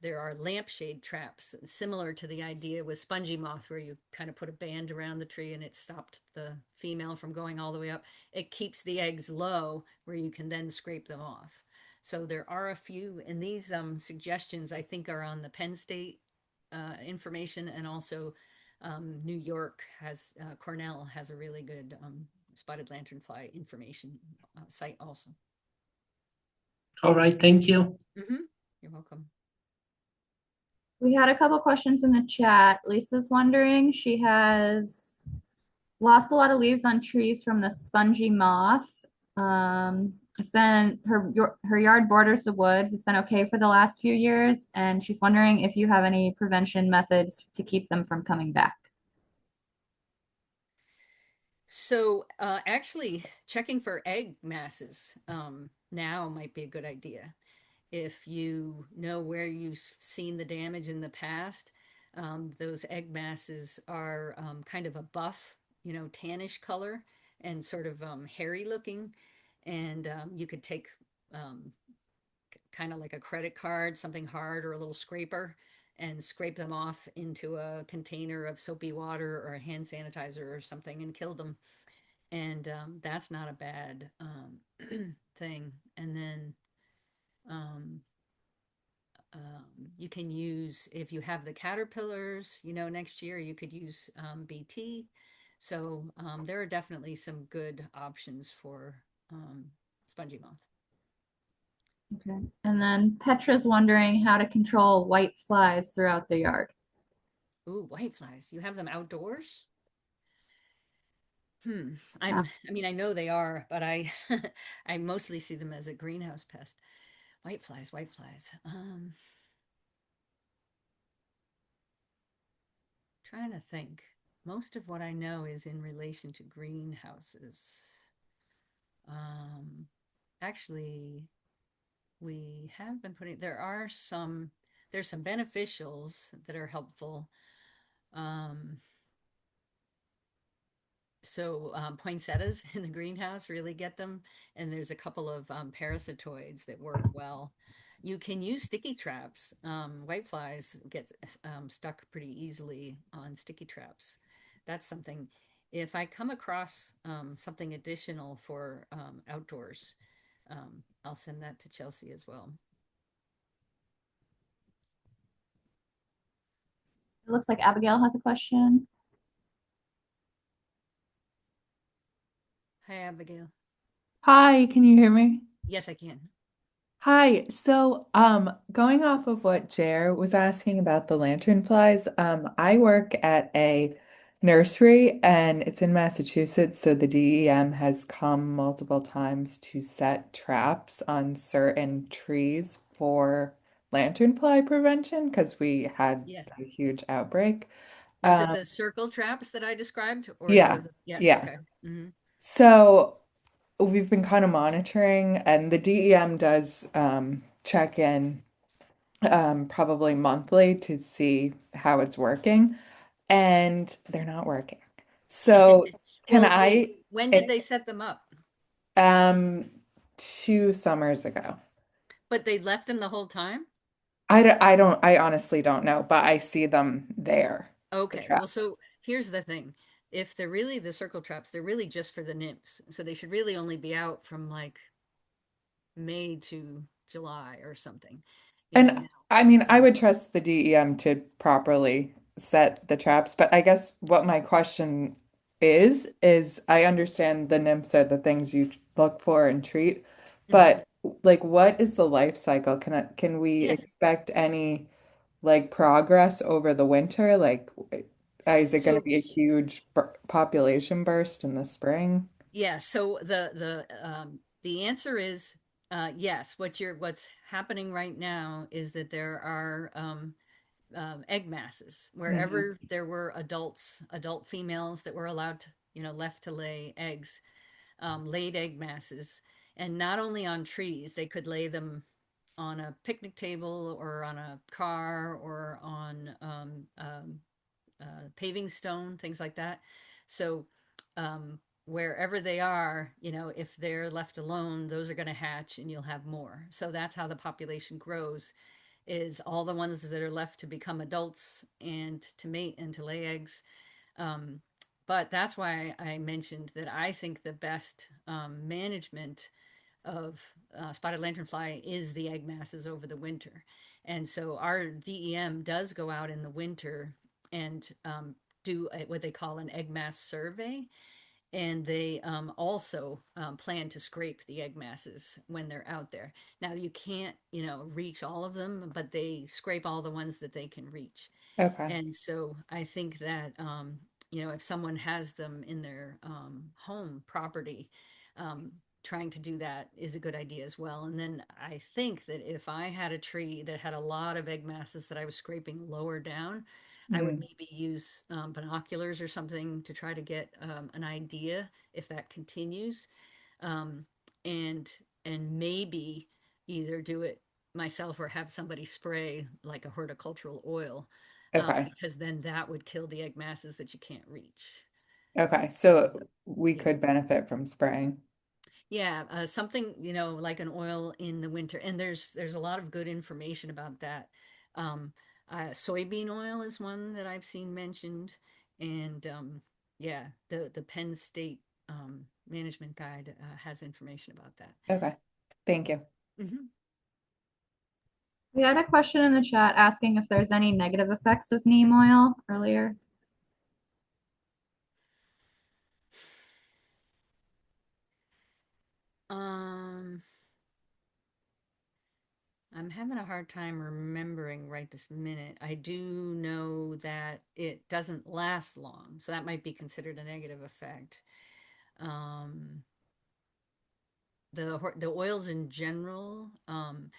there are lampshade traps, similar to the idea with spongy moth, where you kind of put a band around the tree and it stopped the female from going all the way up. It keeps the eggs low where you can then scrape them off. So there are a few, and these suggestions I think are on the Penn State information, and also New York has, Cornell has a really good spotted lanternfly information site also. All right, thank you. You're welcome. We had a couple questions in the chat. Lisa's wondering, she has lost a lot of leaves on trees from the spongy moth. It's been her yard borders the woods. It's been okay for the last few years, and she's wondering if you have any prevention methods to keep them from coming back. So actually checking for egg masses now might be a good idea. If you know where you've seen the damage in the past, those egg masses are kind of a buff, tannish color and sort of hairy looking. And you could take kind of like a credit card, something hard, or a little scraper, and scrape them off into a container of soapy water or a hand sanitizer or something and kill them. And that's not a bad thing. And then you can use, if you have the caterpillars, next year you could use BT. So there are definitely some good options for spongy moth. Okay. And then Petra's wondering how to control white flies throughout the yard. Ooh, white flies. You have them outdoors? Yeah. I mean, I know they are, but I I mostly see them as a greenhouse pest. White flies, white flies. Trying to think. Most of what I know is in relation to greenhouses. Um, Actually, we have been putting, there's some beneficials that are helpful. Um, Poinsettias in the greenhouse really get them. And there's a couple of parasitoids that work well. You can use sticky traps. Whiteflies get stuck pretty easily on sticky traps. That's something. If I come across something additional for outdoors, I'll send that to Chelsea as well. It looks like Abigail has a question. Hi, Abigail. Hi, can you hear me? Yes, I can. Hi. So, going off of what Jer was asking about the lanternflies, I work at a nursery and it's in Massachusetts, so the DEM has come multiple times to set traps on certain trees for lanternfly prevention because we had Yes. a huge outbreak. Was it the circle traps that I described or Yeah, yes, yeah. okay. Hmm. So we've been kind of monitoring, and the DEM does check in probably monthly to see how it's working, and they're not working. So can Well, I, when did it, they set them up? um, 2 summers ago. But they left them the whole time? I honestly don't know, but I see them there, the Okay. Well, traps. so here's the thing. If they're really the circle traps, they're really just for the nymphs. So they should really only be out from like May to July or something. And Now, I mean, I would trust the DEM to properly set the traps, but I guess what my question is I understand the nymphs are the things you look for and treat, mhm. but like what is the life cycle? Can we Yes. expect any like progress over the winter? Like is it going to So be a huge population burst in the spring? yeah, so the answer is yes. What's happening right now is that there are egg masses Hmm. wherever there were adult females that were allowed to, left to lay eggs, laid egg masses, and not only on trees, they could lay them on a picnic table or on a car or on paving stone, things like that. So wherever they are, if they're left alone, those are going to hatch and you'll have more. So that's how the population grows, is all the ones that are left to become adults and to mate and to lay eggs. Um, but that's why I mentioned that I think the best management of spotted lanternfly is the egg masses over the winter. And so our DEM does go out in the winter and do what they call an egg mass survey. And they also plan to scrape the egg masses when they're out there. Now you can't, reach all of them, but they scrape all the ones that they can reach. Okay. And so I think that, if someone has them in their home property, um, trying to do that is a good idea as well. And then I think that if I had a tree that had a lot of egg masses that I was scraping lower down, I would Mm, maybe use binoculars or something to try to get an idea if that continues, um, and maybe either do it myself or have somebody spray like a horticultural oil, okay. because then that would kill the egg masses that you can't reach. Okay. So, So we yeah. could benefit from spraying. Yeah, something, like an oil in the winter. And there's a lot of good information about that. Um, Soybean oil is one that I've seen mentioned. And yeah, the Penn State management guide has information about that. Okay. Thank you. Hmm. We had a question in the chat asking if there's any negative effects of neem oil earlier. Um, I'm having a hard time remembering right this minute. I do know that it doesn't last long, so that might be considered a negative effect. Um, the oils in general. Um,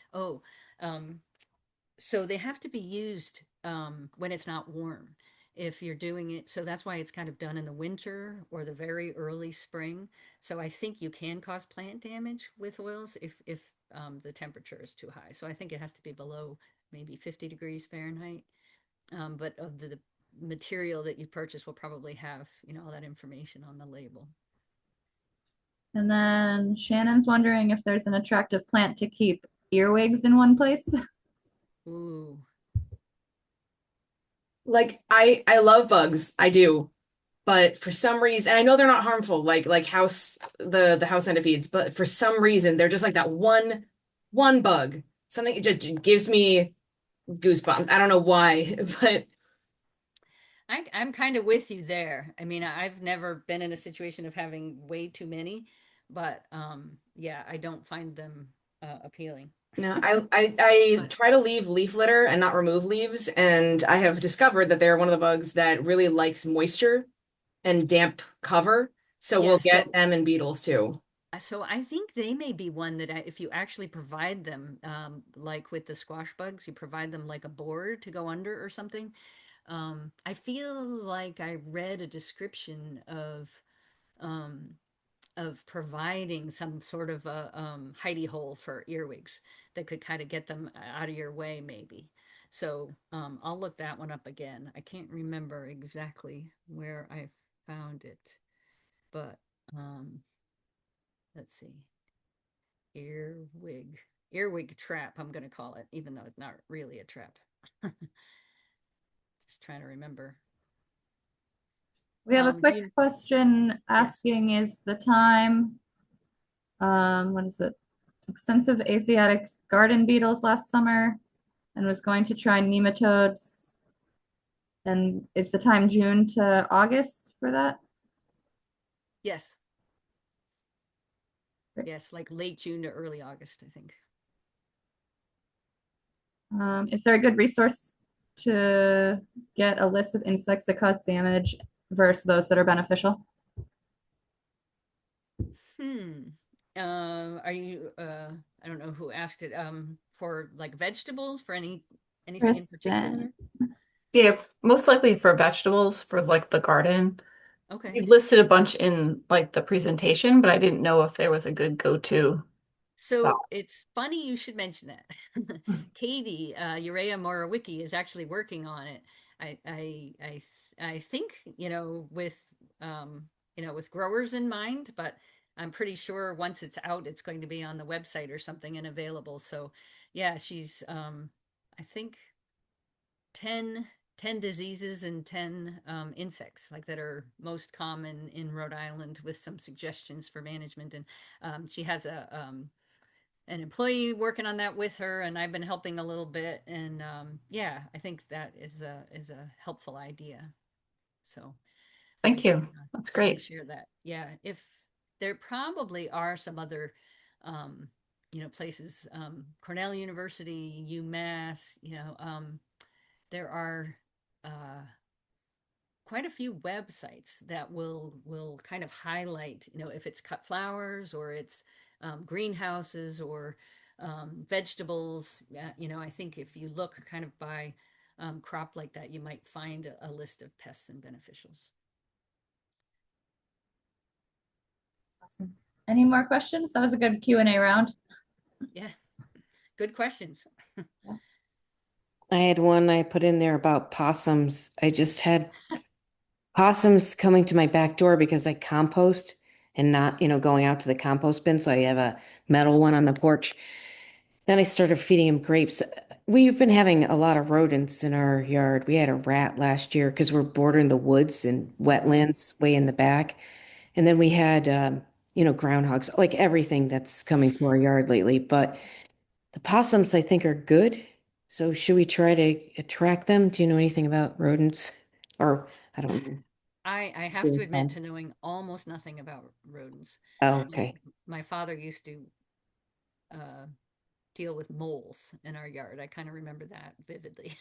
so they have to be used when it's not warm. if you're doing it. So that's why it's kind of done in the winter or the very early spring. So I think you can cause plant damage with oils if the temperature is too high. So I think it has to be below maybe 50 degrees Fahrenheit. But of the material that you purchase will probably have, all that information on the label. And then Shannon's wondering if there's an attractive plant to keep earwigs in one place. Ooh. Like I love bugs, I do. But for some reason, and I know they're not harmful, like house the house centipedes, but for some reason they're just like that one bug. Something it just gives me goosebumps. I don't know why, but I'm kind of with you there. I mean, I've never been in a situation of having way too many, but yeah, I don't find them appealing. no, I But try to leave leaf litter and not remove leaves, and I have discovered that they're one of the bugs that really likes moisture and damp cover. So yeah, we'll get them and beetles too. so I think they may be one that if you actually provide them, like with the squash bugs, you provide them like a board to go under or something. I feel like I read a description um, of providing some sort of a hidey hole for earwigs that could kind of get them out of your way, maybe. So I'll look that one up again. I can't remember exactly where I found it, but let's see. Earwig. Earwig trap, I'm going to call it, even though it's not really a trap. Just trying to remember. We have a quick question Yes. asking, is the time, what is it? Extensive Asiatic garden beetles last summer and was going to try nematodes. And is the time June to August for that? Yes. Great. Yes, like late June to early August, I think. Is there a good resource to get a list of insects that cause damage versus those that are beneficial? Are you I don't know who asked it, for like vegetables, for anything in particular? Kristen. Yeah, most likely for vegetables for like the garden. Okay. You've listed a bunch in like the presentation, but I didn't know if there was a good go-to spot. So it's funny you should mention that. Katie, Urea Morawicki is actually working on it. I think, with growers in mind, but I'm pretty sure once it's out, it's going to be on the website or something and available. So yeah, she's, I think 10 diseases and 10 insects like that are most common in Rhode Island with some suggestions for management. And she has an employee working on that with her, and I've been helping a little bit. And yeah, I think that is a helpful idea. So Thank you. That's certainly great. share that. Yeah, if there probably are some other places, Cornell University, UMass, there are quite a few websites that will kind of highlight, if it's cut flowers or it's greenhouses or vegetables. I think if you look kind of by crop like that, you might find a list of pests and beneficials. Awesome. Any more questions? That was a good Q&A round. Yeah, good questions. I had one I put in there about possums. I just had possums coming to my back door because I compost and not, going out to the compost bin. So I have a metal one on the porch. Then I started feeding them grapes. We've been having a lot of rodents in our yard. We had a rat last year because we're bordering the woods and wetlands way in the back. And then we had, groundhogs, like everything that's coming to our yard lately. But the possums, I think, are good. So should we try to attract them? Do you know anything about rodents? Or I don't know. I have to admit to knowing almost nothing about rodents. Oh, okay. My father used to deal with moles in our yard. I kind of remember that vividly.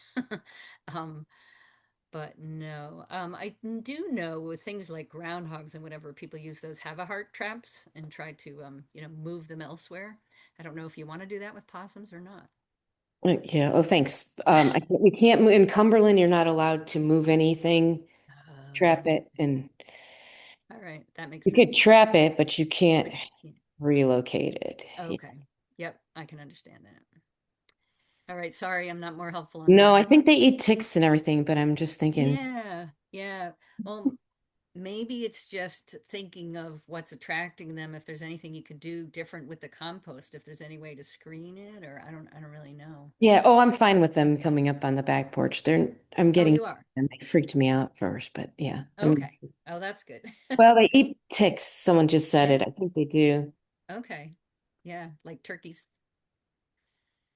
But no, I do know with things like groundhogs and whatever, people use those have-a-heart traps and try to, move them elsewhere. I don't know if you want to do that with possums or not. Yeah. Oh, thanks. We can't move in Cumberland. You're not allowed to move anything, trap it, and All right, that makes you could sense. trap it, but you can't But you can't. relocate it. Yeah. Okay. Yep, I can understand that. All right, sorry, I'm not more helpful on No, I that. think they eat ticks and everything, but I'm just thinking, Yeah, yeah. Well, maybe it's just thinking of what's attracting them. If there's anything you could do different with the compost, if there's any way to screen it, or I don't really know. yeah. Oh, I'm fine with them coming up on the back porch. I'm Oh, getting you are? them. They freaked me out first, but yeah. Okay. Oh, that's good. Well, they eat ticks. Someone just said Yeah. it. I think they do. Okay. Yeah, like turkeys.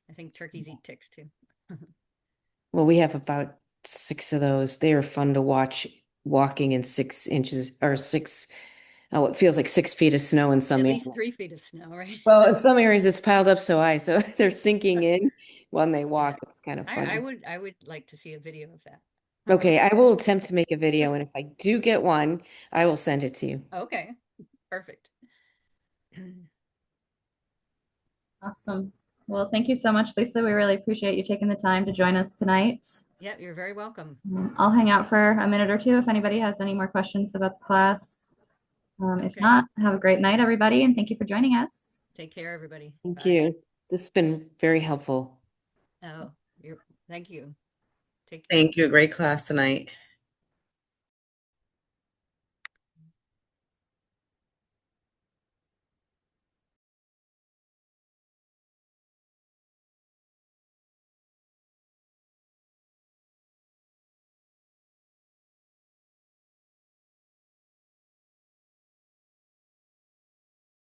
I think turkeys eat ticks too. Well, we have about 6 of those. They are fun to watch walking in 6 inches or oh, it feels like 6 feet of snow in some At areas. least 3 feet of snow, right? Well, in some areas it's piled up so high, so they're sinking in when they walk. It's kind of funny. I would like to see a video of that. Okay, I will attempt to make a video, and if I do get one, I will send it to you. Okay, perfect. Awesome. Well, thank you so much, Lisa. We really appreciate you taking the time to join us tonight. Yeah, you're very welcome. I'll hang out for a minute or two if anybody has any more questions about the class. If Okay. not, have a great night, everybody, and thank you for joining us. Take care, everybody. Thank Bye. you. This has been very helpful. Oh, thank you. Take care. Thank you. Great class tonight.